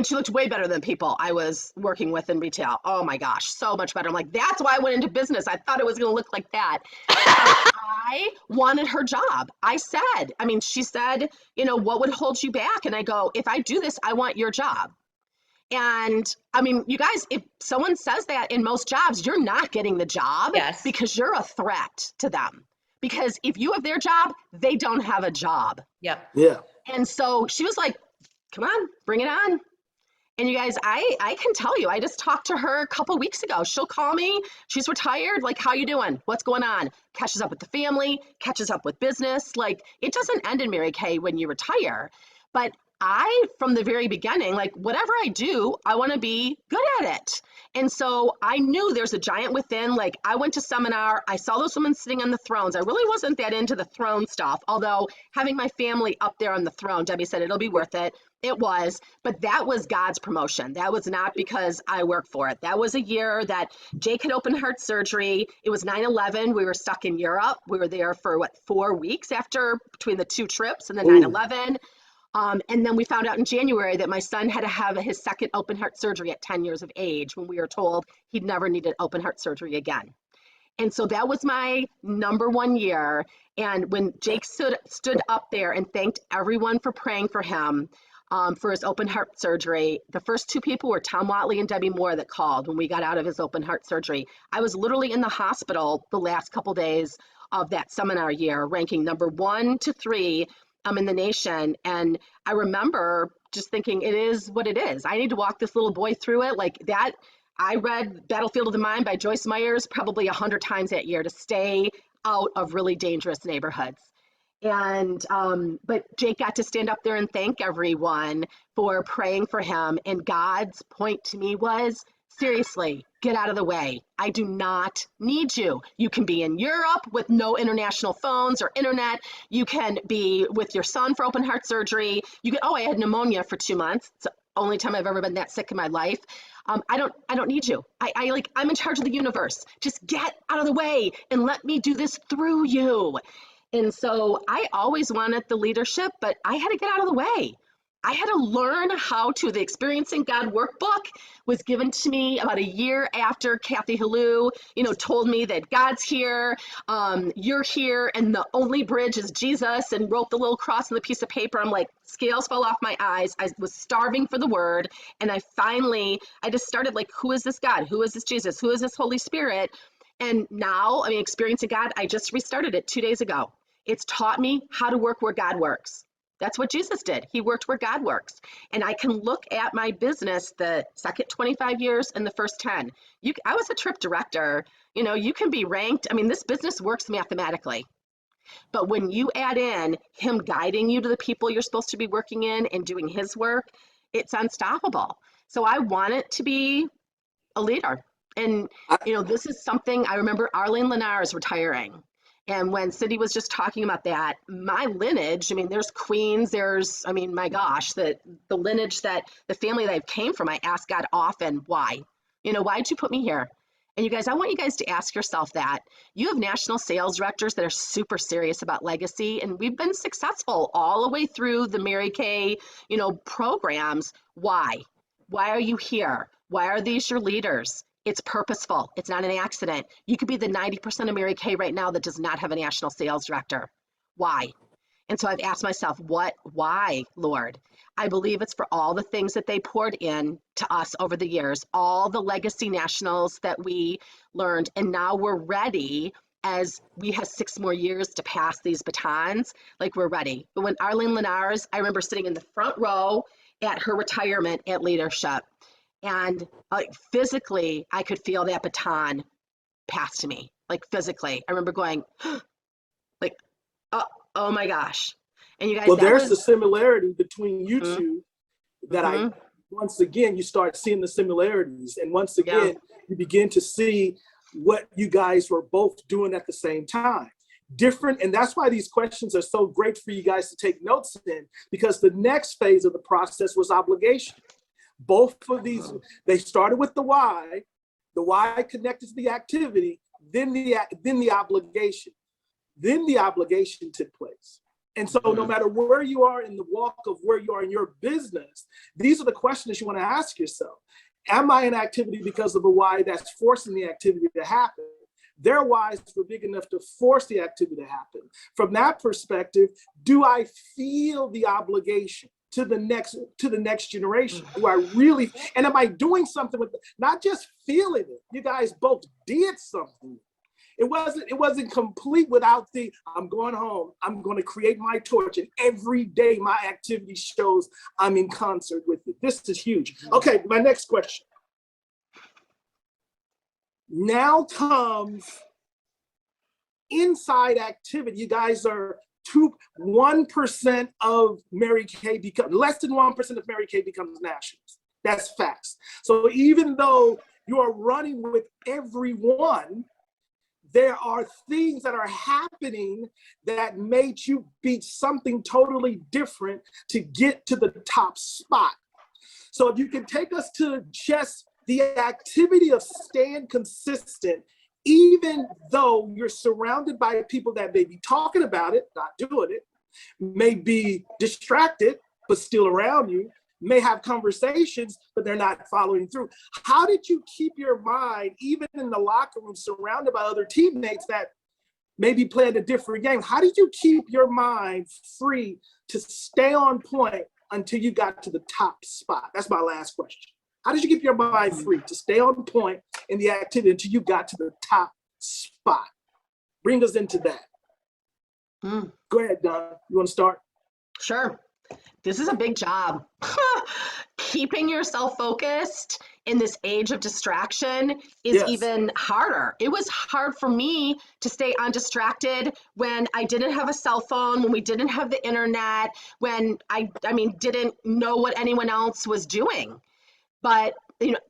she looked way better than people I was working with in retail. Oh my gosh, so much better. I'm like, that's why I went into business. I thought it was going to look like that. I wanted her job. I said, she said, what would hold you back? And I go, if I do this, I want your job. And you guys, if someone says that in most jobs, you're not getting the job. Yes. Because you're a threat to them. Because if you have their job, they don't have a job. Yep. Yeah. And so she was like, come on, bring it on. And you guys, I can tell you, I just talked to her a couple weeks ago. She'll call me. She's retired. Like, how you doing? What's going on? Catches up with the family, catches up with business. Like, it doesn't end in Mary Kay when you retire. But from the very beginning, like, whatever I do, I want to be good at it. And so I knew there's a giant within. Like, I went to seminar, I saw those women sitting on the thrones. I really wasn't that into the throne stuff, although having my family up there on the throne, Debbie said it'll be worth it. It was, but that was God's promotion. That was not because I worked for it. That was a year that Jake had open heart surgery. It was 9/11. We were stuck in Europe. We were there for 4 weeks between the two trips, and then 9/11. And then we found out in January that my son had to have his second open heart surgery at 10 years of age, when we were told he'd never needed open heart surgery again. And so that was my number one year. And when Jake stood up there and thanked everyone for praying for him for his open heart surgery, the first two people were Tom Watley and Debbie Moore that called when we got out of his open heart surgery. I was literally in the hospital the last couple days of that seminar year, ranking number 1 to 3 in the nation. And I remember just thinking, it is what it is. I need to walk this little boy through it. Like that, I read Battlefield of the Mind by Joyce Meyers probably 100 times that year to stay out of really dangerous neighborhoods. And but Jake got to stand up there and thank everyone for praying for him. And God's point to me was, seriously, get out of the way. I do not need you. You can be in Europe with no international phones or internet. You can be with your son for open heart surgery. You can, oh, I had pneumonia for 2 months. It's the only time I've ever been that sick in my life. I don't need you. I'm in charge of the universe. Just get out of the way and let me do this through you. And so I always wanted the leadership, but I had to get out of the way. I had to learn how to. The Experiencing God Workbook was given to me about a year after Kathy Halou, told me that God's here, you're here, and the only bridge is Jesus, and wrote the little cross on the piece of paper. I'm like, scales fell off my eyes. I was starving for the word, and I just started like, who is this God? Who is this Jesus? Who is this Holy Spirit? And now, Experiencing God, I just restarted it 2 days ago. It's taught me how to work where God works. That's what Jesus did. He worked where God works. And I can look at my business, the second 25 years and the first 10. I was a trip director. You can be ranked. This business works mathematically. But when you add in him guiding you to the people you're supposed to be working in and doing his work, it's unstoppable. So I want it to be a leader. And, this is something I remember Arlene Lennar is retiring. And when Cyndee was just talking about that, my lineage, there's queens, my gosh, the lineage that the family that I came from, I ask God often, why? Why'd you put me here? And you guys, I want you guys to ask yourself that. You have national sales directors that are super serious about legacy, and we've been successful all the way through the Mary Kay, programs. Why? Why are you here? Why are these your leaders? It's purposeful. It's not an accident. You could be the 90% of Mary Kay right now that does not have a national sales director. Why? And so I've asked myself, why, Lord? I believe it's for all the things that they poured in to us over the years, all the legacy nationals that we learned. And now we're ready, as we have 6 more years to pass these batons, like we're ready. But when Arlene Lenars, I remember sitting in the front row at her retirement at Leadership. And physically, I could feel that baton pass to me, like physically. I remember going, like, oh my gosh. And you guys, well, there's the similarity between you mm-hmm. two that once again, you start seeing the similarities. And once again, you begin to see what you guys were both doing at the same time. Different. And that's why these questions are so great for you guys to take notes in, because the next phase of the process was obligation. Both of these, they started with the why connected to the activity, then the obligation. Then the obligation took place. And so no matter where you are in the walk of where you are in your business, these are the questions you want to ask yourself. Am I in activity because of a why that's forcing the activity to happen? Their whys were big enough to force the activity to happen. From that perspective, do I feel the obligation to the next generation? Do I really, and am I doing something with it? Not just feeling it. You guys both did something. It wasn't complete without I'm going home, I'm going to create my torch, and every day my activity shows I'm in concert with it. This is huge. Okay, my next question. Now comes inside activity. You guys are 1% of Mary Kay less than 1% of Mary Kay becomes nationals. That's facts. So even though you are running with everyone, there are things that are happening that made you be something totally different to get to the top spot. So if you can take us to just the activity of staying consistent, even though you're surrounded by people that may be talking about it, not doing it, may be distracted, but still around you, may have conversations, but they're not following through. How did you keep your mind, even in the locker room, surrounded by other teammates that maybe playing a different game? How did you keep your mind free to stay on point until you got to the top spot? That's my last question. How did you keep your mind free to stay on point in the activity until you got to the top spot? Bring us into that. Go ahead, Don. You want to start? Sure. This is a big job. Keeping yourself focused in this age of distraction is Yes. even harder. It was hard for me to stay undistracted when I didn't have a cell phone, when we didn't have the internet, when I mean, didn't know what anyone else was doing. But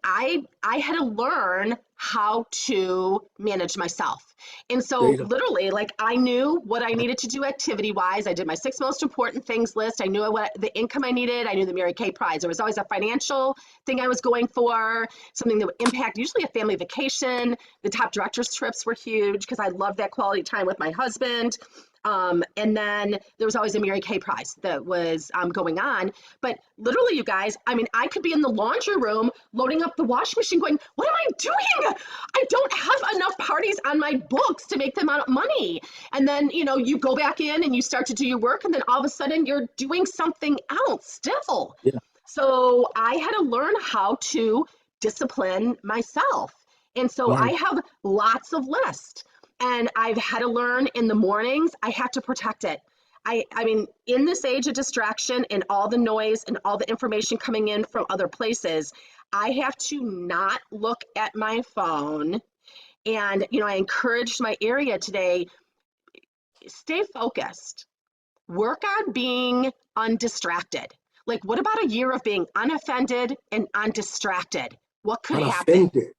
I had to learn how to manage myself. And so Data. literally, like, I knew what I needed to do activity wise. I did my 6 most important things list. I knew what the income I needed. I knew the Mary Kay prize. There was always a financial thing I was going for, something that would impact usually a family vacation. The top directors trips were huge because I loved that quality time with my husband. And then there was always a Mary Kay prize that was going on. But literally, you guys, I mean, I could be in the laundry room loading up the washing machine going, what am I doing? I don't have enough parties on my books to make them out of money. And then, you go back in and you start to do your work, and then all of a sudden you're doing something else still. Yeah. So I had to learn how to discipline myself. And so I have lots of lists. And I've had to learn in the mornings, I have to protect it. I mean, in this age of distraction and all the noise and all the information coming in from other places, I have to not look at my phone. And, I encouraged my area today, stay focused, work on being undistracted. Like, what about a year of being unoffended and undistracted? What could happen? Unoffended.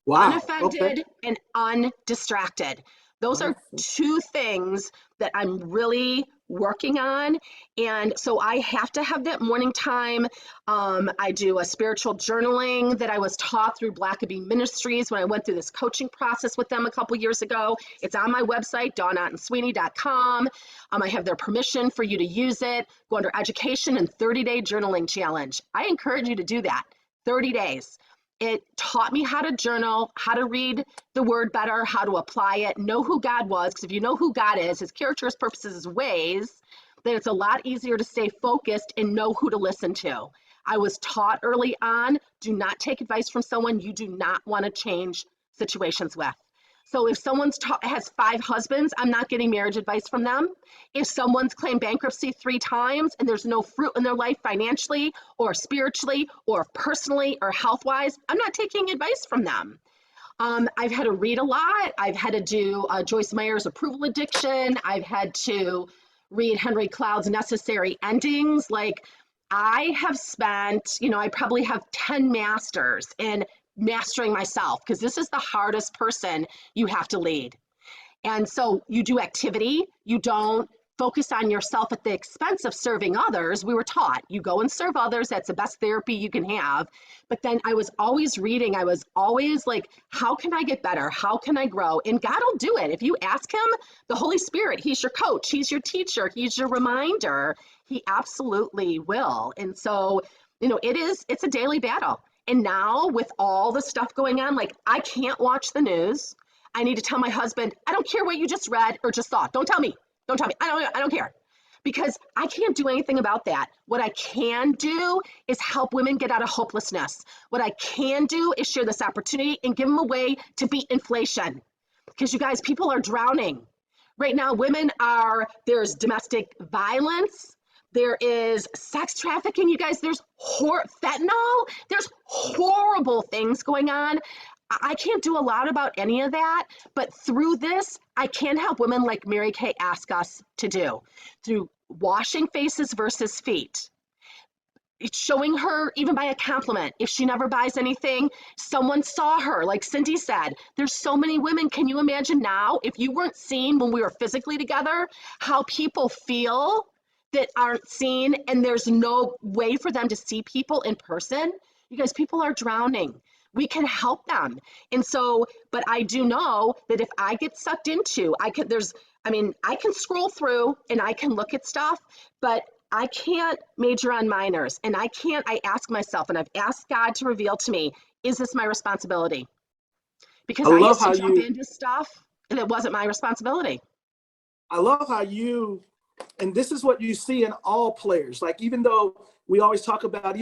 Wow. Unoffended and undistracted. Those are two things that I'm really working on. And so I have to have that morning time. I do a spiritual journaling that I was taught through Blackaby Ministries when I went through this coaching process with them a couple years ago. It's on my website, Otten-Sweeney.com. I have their permission for you to use it. Go under education and 30-day journaling challenge. I encourage you to do that. 30 days. It taught me how to journal, how to read the word better, how to apply it, know who God was. Because if you know who God is, his character, his purposes, his ways, then it's a lot easier to stay focused and know who to listen to. I was taught early on, do not take advice from someone you do not want to change situations with. So if someone's has 5 husbands, I'm not getting marriage advice from them. If someone's claimed bankruptcy 3 times and there's no fruit in their life financially or spiritually or personally or health-wise, I'm not taking advice from them. I've had to read a lot. I've had to do Joyce Meyer's Approval Addiction. I've had to read Henry Cloud's Necessary Endings. Like, I have spent, I probably have 10 masters in mastering myself, because this is the hardest person you have to lead. And so you do activity, you don't focus on yourself at the expense of serving others. We were taught, you go and serve others, that's the best therapy you can have. But then I was always reading, I was always like, how can I get better? How can I grow? And God will do it. If you ask him, the Holy Spirit, he's your coach, he's your teacher, he's your reminder, he absolutely will. And so, it's a daily battle. And now with all the stuff going on, like, I can't watch the news. I need to tell my husband, I don't care what you just read or just saw. Don't tell me. Don't tell me. I don't care. Because I can't do anything about that. What I can do is help women get out of hopelessness. What I can do is share this opportunity and give them a way to beat inflation. Because you guys, people are drowning. Right now, there's domestic violence. There is sex trafficking, you guys. There's fentanyl. There's horrible things going on. I can't do a lot about any of that, but through this, I can help women like Mary Kay ask us to do, through washing faces versus feet. It's showing her, even by a compliment, if she never buys anything, someone saw her, like Cyndee said. There's so many women. Can you imagine now, if you weren't seen when we were physically together, how people feel that aren't seen, and there's no way for them to see people in person? You guys, people are drowning. We can help them. And so, but I do know that if I get sucked into, I can scroll through and I can look at stuff, but I can't major on minors. And I ask myself, and I've asked God to reveal to me, is this my responsibility? Because I used to jump into stuff and it wasn't my responsibility. I love how and this is what you see in all players. Like, even though I always talk about,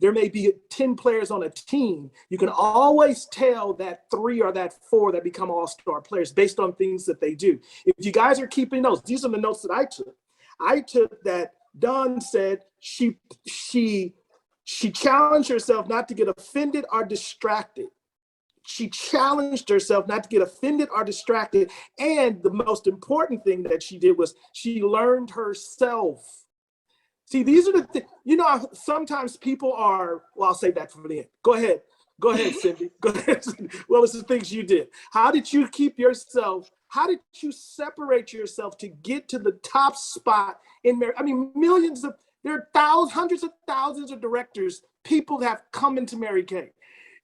there may be 10 players on a team, you can always tell that 3 or that 4 that become all-star players based on things that they do. If you guys are keeping notes, these are the notes that I took. I took that Dawn said she challenged herself not to get offended or distracted. She challenged herself not to get offended or distracted. And the most important thing that she did was she learned herself. See, these are the things, sometimes people are, well, I'll save that for the end. Go ahead, Cyndee. Go ahead. What was the things you did? How did you keep yourself? How did you separate yourself to get to the top spot in Mary? I mean, there are hundreds of thousands of directors, people that have come into Mary Kay.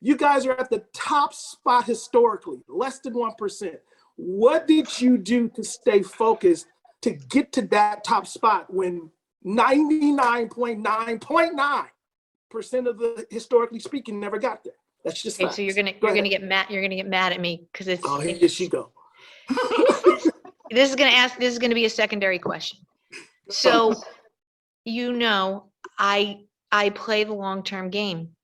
You guys are at the top spot historically, less than 1%. What did you do to stay focused to get to that top spot when 99.9% of the, historically speaking, never got there? That's just Okay, facts. so you're gonna get mad at me because it's. Oh, here she go. This is gonna be a secondary question. So, I play the long-term game.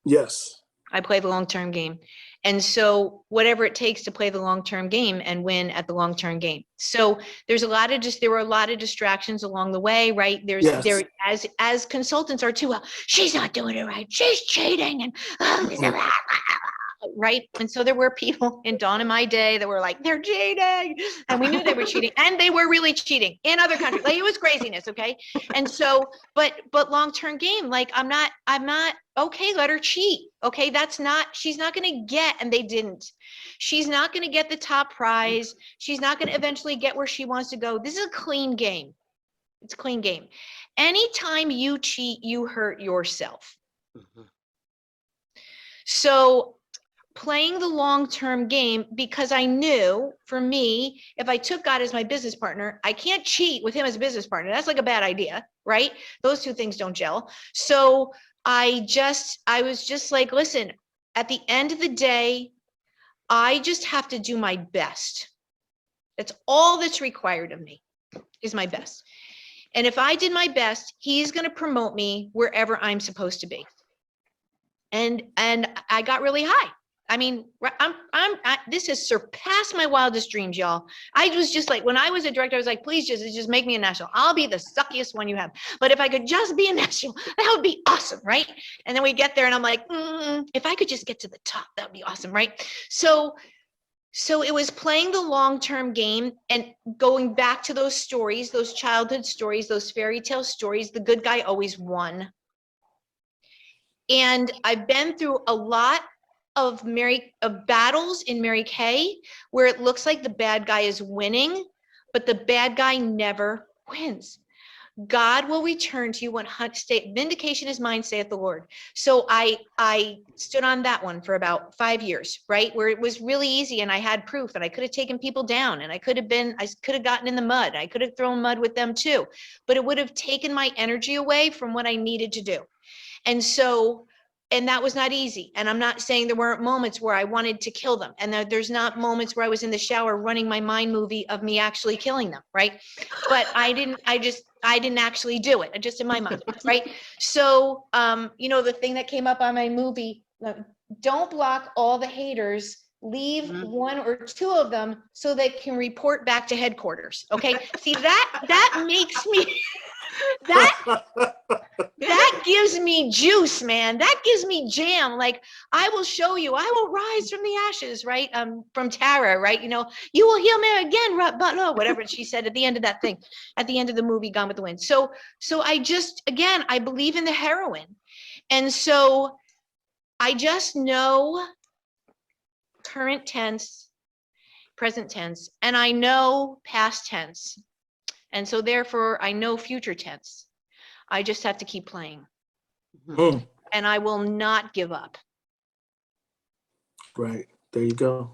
Yes. I play the long-term game. And so whatever it takes to play the long-term game and win at the long-term game. So there were a lot of distractions along the way, right? As consultants are too, she's not doing it right. She's cheating and right. And so there were people in Dawn in my day that were like, they're cheating. And we knew they were cheating, and they were really cheating in other countries. Like, it was craziness. Okay. And so, but long-term game, like, I'm not, okay, let her cheat. Okay. She's not going to get, and they didn't, she's not going to get the top prize. She's not going to eventually get where she wants to go. This is a clean game. It's a clean game. Anytime you cheat, you hurt yourself. Mm-hmm. So playing the long-term game, because I knew, for me, if I took God as my business partner, I can't cheat with him as a business partner. That's like a bad idea, right? Those two things don't gel. So I was just like, listen, at the end of the day, I just have to do my best. That's all that's required of me, is my best. And if I did my best, he's going to promote me wherever I'm supposed to be. And I got really high. I mean, this has surpassed my wildest dreams, y'all. I was just like, when I was a director, I was like, please just make me a national. I'll be the suckiest one you have. But if I could just be a national, that would be awesome, right? And then we get there and I'm like, if I could just get to the top, that would be awesome, right? So it was playing the long-term game and going back to those stories, those childhood stories, those fairy tale stories. The good guy always won. And I've been through a lot of battles in Mary Kay where it looks like the bad guy is winning, but the bad guy never wins. God will return to you when vindication is mine, saith the Lord. So I stood on that one for about 5 years, right? Where it was really easy and I had proof and I could have taken people down and I could have gotten in the mud. I could have thrown mud with them too, but it would have taken my energy away from what I needed to do. And that was not easy. And I'm not saying there weren't moments where I wanted to kill them. And there's not moments where I was in the shower running my mind movie of me actually killing them, right? But I didn't actually do it, just in my mind, right? So, the thing that came up on my movie, don't block all the haters, leave one or two of them so they can report back to headquarters, okay? See, that makes me... that gives me juice, man. That gives me jam. Like, I will show you, I will rise from the ashes, right? From Tara, right? You will heal me again, but no, whatever she said at the end of that thing, at the end of the movie, Gone with the Wind. So I just, again, I believe in the heroine. And so I just know current tense, present tense, and I know past tense. And so therefore I know future tense. I just have to keep playing. And I will not give up. Right. There you go.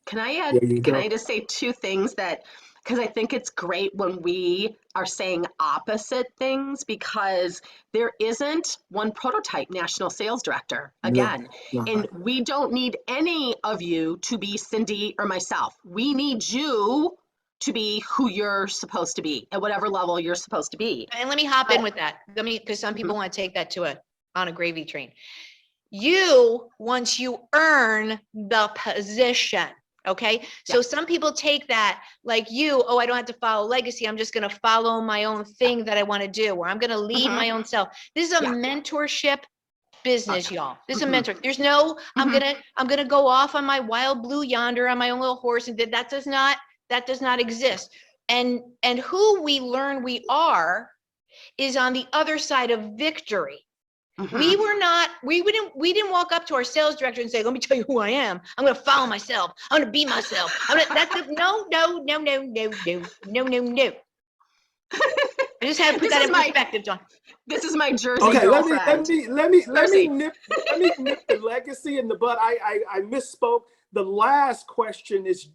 Can I just say two things because I think it's great when we are saying opposite things, because there isn't one prototype national sales director again. No. And we don't need any of you to be Cyndee or myself. We need you to be who you're supposed to be at whatever level you're supposed to be. And let me hop in with that. Because some people want to take that on a gravy train. Once you earn the position, Okay. So some people take that like you, oh, I don't have to follow legacy. I'm just going to follow my own thing that I want to do, or I'm going to lead my own self. This is a mentorship business, y'all. This is a mentor. There's no, I'm gonna go off on my wild blue yonder on my own little horse, and that does not exist. And who we learn we are is on the other side of victory. We didn't walk up to our sales director and say, let me tell you who I am. I'm going to follow myself. I'm going to be myself. No. I just had to put that in perspective, John. This is my Jersey Okay, girlfriend. let me nip the legacy in the bud. I misspoke. The last question is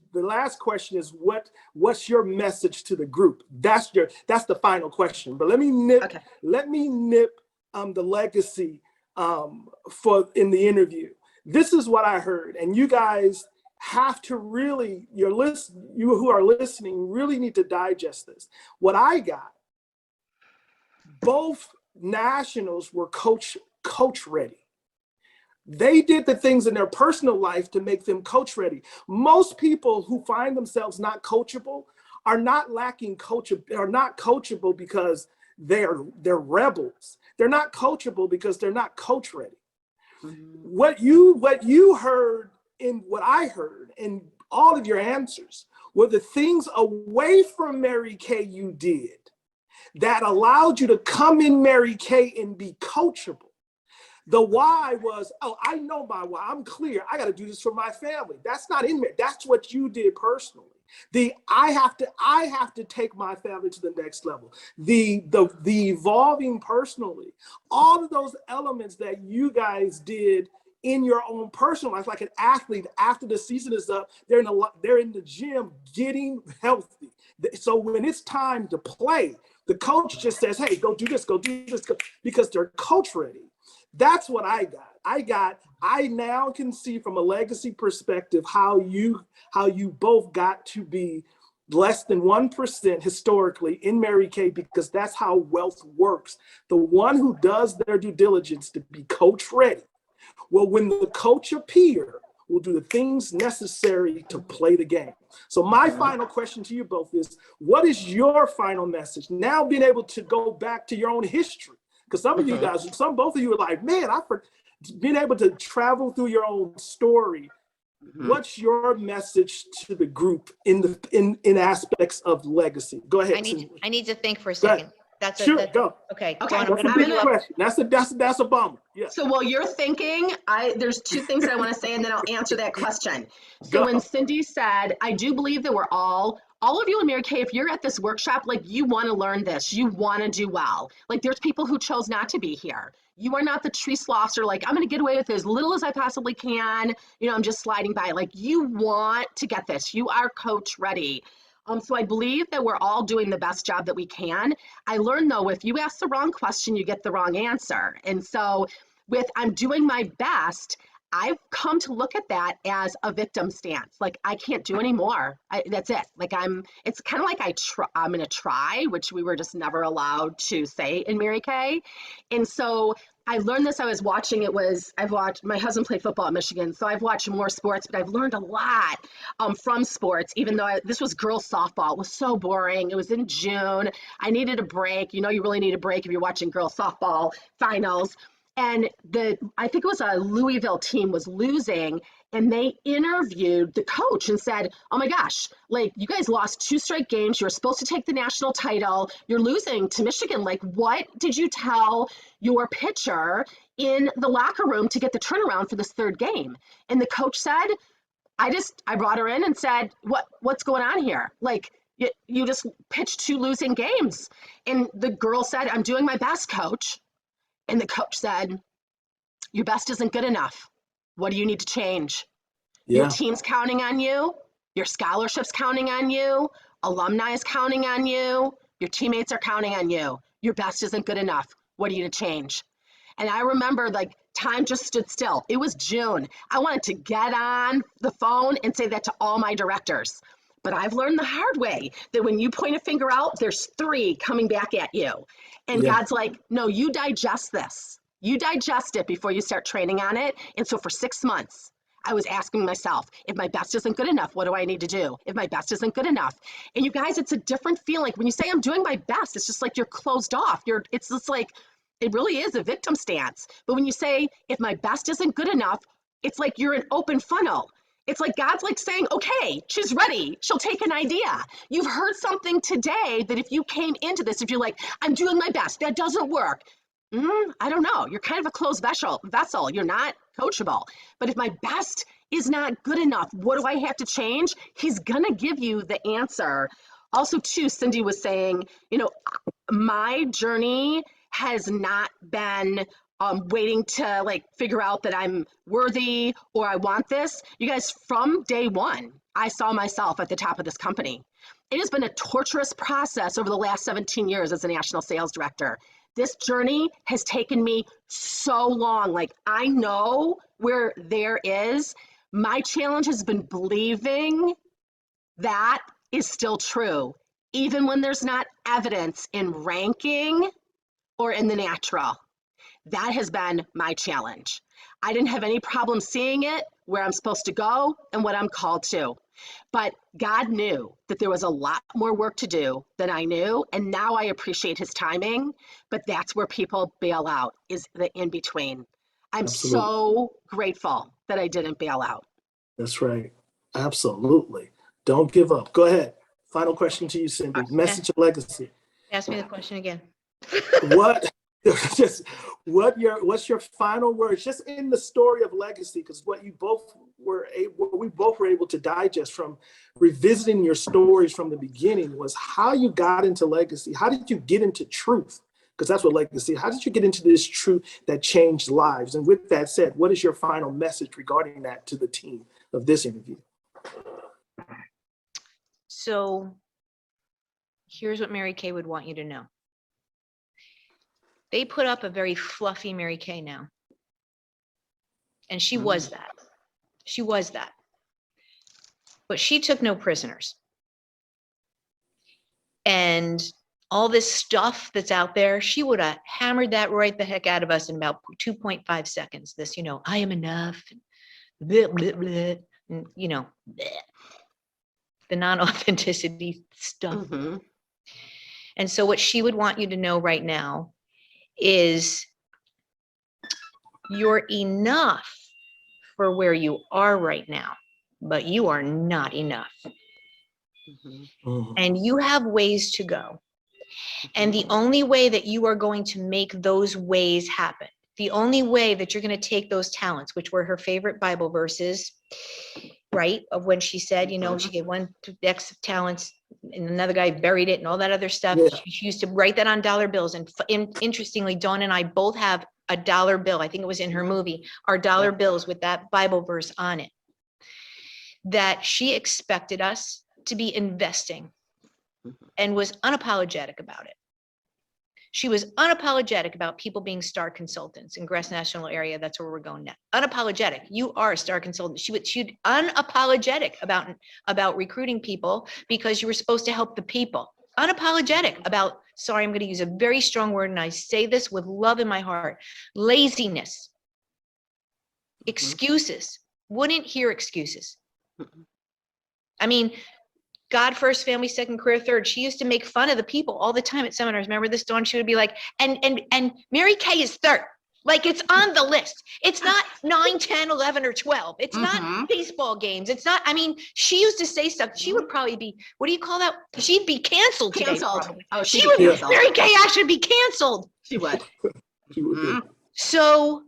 what's your message to the group? That's the final question. But let me nip the legacy for in the interview. This is what I heard, and you guys have to really, you who are listening really need to digest this. What I got, both nationals were coach ready. They did the things in their personal life to make them coach ready. Most people who find themselves not coachable are not coachable because they're rebels. They're not coachable because they're not coach ready. What you heard in what I heard in all of your answers were the things away from Mary Kay you did that allowed you to come in Mary Kay and be coachable. The why was, oh, I know my why. I'm clear. I got to do this for my family. That's not in there. That's what you did personally. I have to take my family to the next level. The evolving personally. All of those elements that you guys did in your own personal life, like an athlete, after the season is up, they're in the gym getting healthy. So when it's time to play, the coach just says, hey, go do this, because they're coach ready. That's what I got. I now can see from a legacy perspective how you both got to be less than 1% historically in Mary Kay, because that's how wealth works. The one who does their due diligence to be coach ready, well, when the coach appear, will do the things necessary to play the game. So my final question to you both is, what is your final message? Now being able to go back to your own history, because some of you guys, both of you are like, man, being able to travel through your own story. What's your message to the group in aspects of legacy? Go ahead. I need to think for a second. Go. Okay. That's a big question. That's a bummer. Yeah. So while you're thinking, there's two things that I want to say, and then I'll answer that question. So when Cyndee said, I do believe that we're all of you in Mary Kay, if you're at this workshop, like you want to learn this, you want to do well. Like there's people who chose not to be here. You are not the tree slosser, like I'm going to get away with as little as I possibly can. I'm just sliding by. Like you want to get this. You are coach ready. So I believe that we're all doing the best job that we can. I learned though, if you ask the wrong question, you get the wrong answer. And so with I'm doing my best, I've come to look at that as a victim stance. Like I can't do anymore. That's it. Like it's kind of like I'm going to try, which we were just never allowed to say in Mary Kay. And so I learned this. My husband played football at Michigan, so I've watched more sports, but I've learned a lot from sports, even though this was girls softball. It was so boring. It was in June. I needed a break. You really need a break if you're watching girls softball finals. And I think it was a Louisville team was losing, and they interviewed the coach and said, oh my gosh, like you guys lost 2 straight games. You were supposed to take the national title. You're losing to Michigan. Like, what did you tell your pitcher in the locker room to get the turnaround for this 3rd game? And the coach said, I brought her in and said, what's going on here? Like, you just pitched 2 losing games. And the girl said, I'm doing my best, coach. And the coach said, your best isn't good enough. What do you need to change? Yeah. Your team's counting on you. Your scholarship's counting on you. Alumni is counting on you. Your teammates are counting on you. Your best isn't good enough. What do you need to change? And I remember time just stood still. It was June. I wanted to get on the phone and say that to all my directors. But I've learned the hard way that when you point a finger out, there's 3 coming back at you. And God's like, no, you digest this. You digest it before you start training on it. And so for 6 months, I was asking myself, if my best isn't good enough, what do I need to do? If my best isn't good enough. And you guys, it's a different feeling. When you say I'm doing my best, it's just like you're closed off. It's just like, it really is a victim stance. But when you say, if my best isn't good enough, it's like you're an open funnel. It's like God's like saying, okay, she's ready. She'll take an idea. You've heard something today that if you came into this, if you're like, I'm doing my best, that doesn't work. I don't know. You're kind of a closed vessel. You're not coachable. But if my best is not good enough, what do I have to change? He's going to give you the answer. Also, too, Cyndee was saying, my journey has not been waiting to like figure out that I'm worthy or I want this. You guys, from day one, I saw myself at the top of this company. It has been a torturous process over the last 17 years as a national sales director. This journey has taken me so long. Like, I know where there is. My challenge has been believing that is still true, even when there's not evidence in ranking or in the natural. That has been my challenge. I didn't have any problem seeing it, where I'm supposed to go and what I'm called to. But God knew that there was a lot more work to do than I knew. And now I appreciate his timing, but that's where people bail out, is the in-between. I'm Absolutely. so grateful that I didn't bail out. That's right. Absolutely. Don't give up. Go ahead. Final question to you, Cyndee. Message of legacy. Ask me the question again. What's your final words just in the story of legacy? Because what we both were able to digest from revisiting your stories from the beginning was how you got into legacy. How did you get into truth? Because that's what legacy. How did you get into this truth that changed lives? And with that said, what is your final message regarding that to the team of this interview? So here's what Mary Kay would want you to know. They put up a very fluffy Mary Kay now. And she was that. She was that. But she took no prisoners. And all this stuff that's out there, she would have hammered that right the heck out of us in about 2.5 seconds. This, I am enough. Blah, blah, blah, and, blah, the non-authenticity stuff. Mm-hmm. And so what she would want you to know right now is you're enough for where you are right now, but you are not enough. Mm-hmm. And you have ways to go. And the only way that you are going to make those ways happen, the only way that you're going to take those talents, which were her favorite Bible verses, right? Of when she said, she gave one X of talents and another guy buried it and all that other stuff. Yeah. She used to write that on dollar bills. And interestingly, Dawn and I both have a dollar bill. I think it was in her movie, our dollar bills with that Bible verse on it, that she expected us to be investing and was unapologetic about it. She was unapologetic about people being star consultants in Gress National Area. That's where we're going now. Unapologetic. You are a star consultant. She'd unapologetic about recruiting people because you were supposed to help the people. Unapologetic about, sorry, I'm going to use a very strong word, and I say this with love in my heart, laziness, excuses. Wouldn't hear excuses. I mean, God first, family second, career third. She used to make fun of the people all the time at seminars. Remember this, Dawn? She would be like, and Mary Kay is third. Like, it's on the list. It's not 9, 10, 11, or 12. It's not baseball games. It's not, she used to say stuff. She would probably be, what do you call that? She'd be canceled today. Canceled. Oh, she would, canceled. Mary Kay actually be canceled. She would. So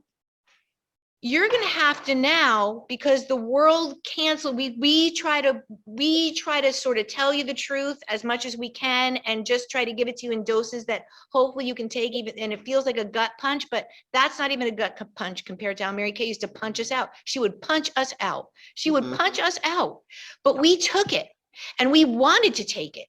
you're going to have to now, because the world canceled, we try to sort of tell you the truth as much as we can and just try to give it to you in doses that hopefully you can take, even, and it feels like a gut punch, but that's not even a gut punch compared to how Mary Kay used to punch us out. She would punch us out. She would punch us out, but we took it and we wanted to take it.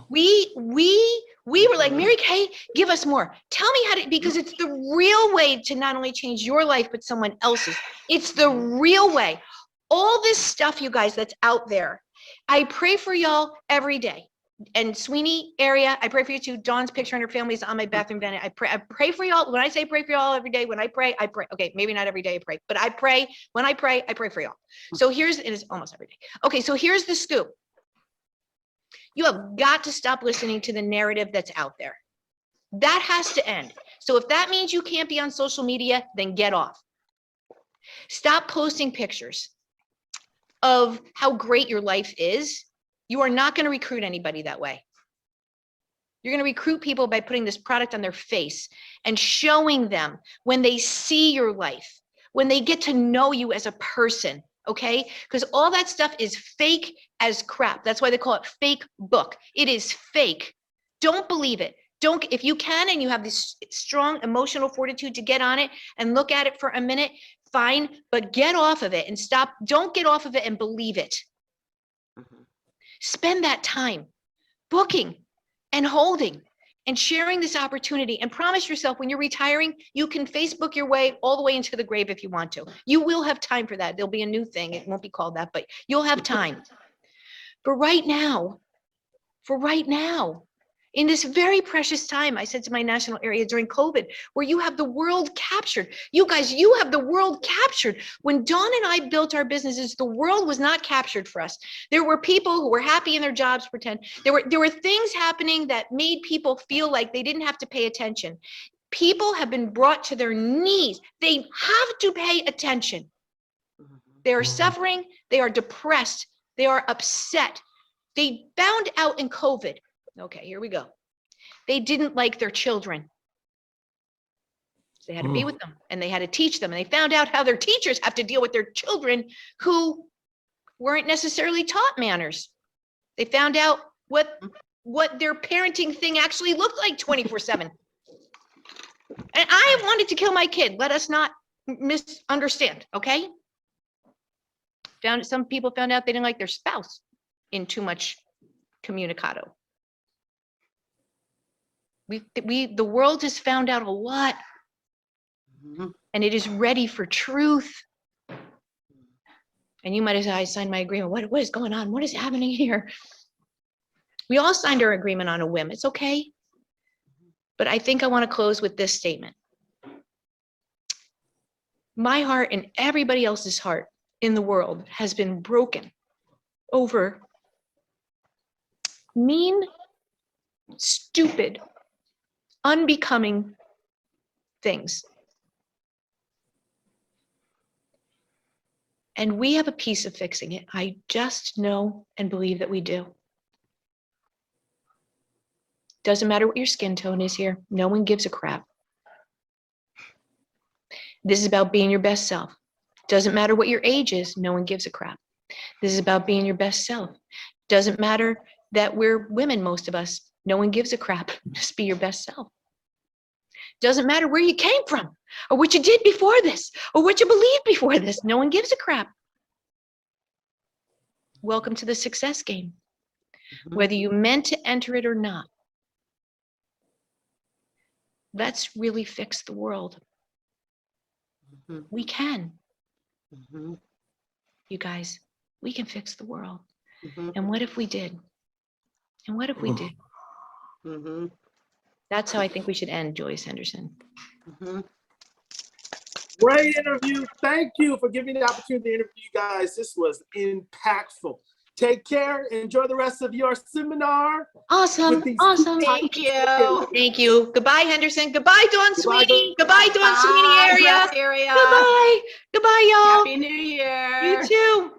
We were like, Mary Kay, give us more. Tell me how to, because it's the real way to not only change your life, but someone else's. It's the real way. All this stuff, you guys, that's out there. I pray for y'all every day. and Sweeney area, I pray for you too. Dawn's picture and her family is on my bathroom vanity. I pray for y'all. When I say pray for y'all every day, when I pray, I pray. Okay, maybe not every day I pray, but I pray. When I pray for y'all. So it is almost every day. Okay, so here's the scoop. You have got to stop listening to the narrative that's out there. That has to end. So if that means you can't be on social media, then get off. Stop posting pictures of how great your life is. You are not going to recruit anybody that way. You're going to recruit people by putting this product on their face and showing them when they see your life, when they get to know you as a person, okay? Because all that stuff is fake as crap. That's why they call it fake book. It is fake. Don't believe it. If you can and you have this strong emotional fortitude to get on it and look at it for a minute, fine, but get off of it and stop. Don't get off of it and believe it. Spend that time booking and holding and sharing this opportunity, and promise yourself when you're retiring, you can Facebook your way all the way into the grave if you want to. You will have time for that. There'll be a new thing. It won't be called that, but you'll have time. For right now, in this very precious time, I said to my national area during COVID, where you have the world captured. You guys, you have the world captured. When Dawn and I built our businesses, the world was not captured for us. There were people who were happy in their jobs, pretend. There were things happening that made people feel like they didn't have to pay attention. People have been brought to their knees. They have to pay attention. They are suffering. They are depressed. They are upset. They found out in COVID. Okay, here we go. They didn't like their children. They had to be with them and they had to teach them. And they found out how their teachers have to deal with their children who weren't necessarily taught manners. They found out what their parenting thing actually looked like 24/7. And I wanted to kill my kid. Let us not misunderstand, okay? Some people found out they didn't like their spouse in too much communicado. The world has found out a lot, and it is ready for truth. And you might have said, I signed my agreement. What is going on? What is happening here? We all signed our agreement on a whim. It's okay. But I think I want to close with this statement. My heart and everybody else's heart in the world has been broken over mean, stupid, unbecoming things. And we have a piece of fixing it. I just know and believe that we do. Doesn't matter what your skin tone is here. No one gives a crap. This is about being your best self. Doesn't matter what your age is. No one gives a crap. This is about being your best self. Doesn't matter that we're women, most of us. No one gives a crap. Just be your best self. Doesn't matter where you came from or what you did before this or what you believed before this. No one gives a crap. Welcome to the success game. Whether you meant to enter it or not. Let's really fix the world. We can. You guys, we can fix the world. And what if we did? And what if we did? That's how I think we should end, Julius Henderson. Great interview. Thank you for giving me the opportunity to interview you guys. This was impactful. Take care. Enjoy the rest of your seminar. Awesome. Awesome. Thank you. Thank you. Goodbye, Henderson. Goodbye, Otten-Sweeney. Goodbye, Otten-Sweeney area. Area. Goodbye. Goodbye, y'all. Happy New Year. You too.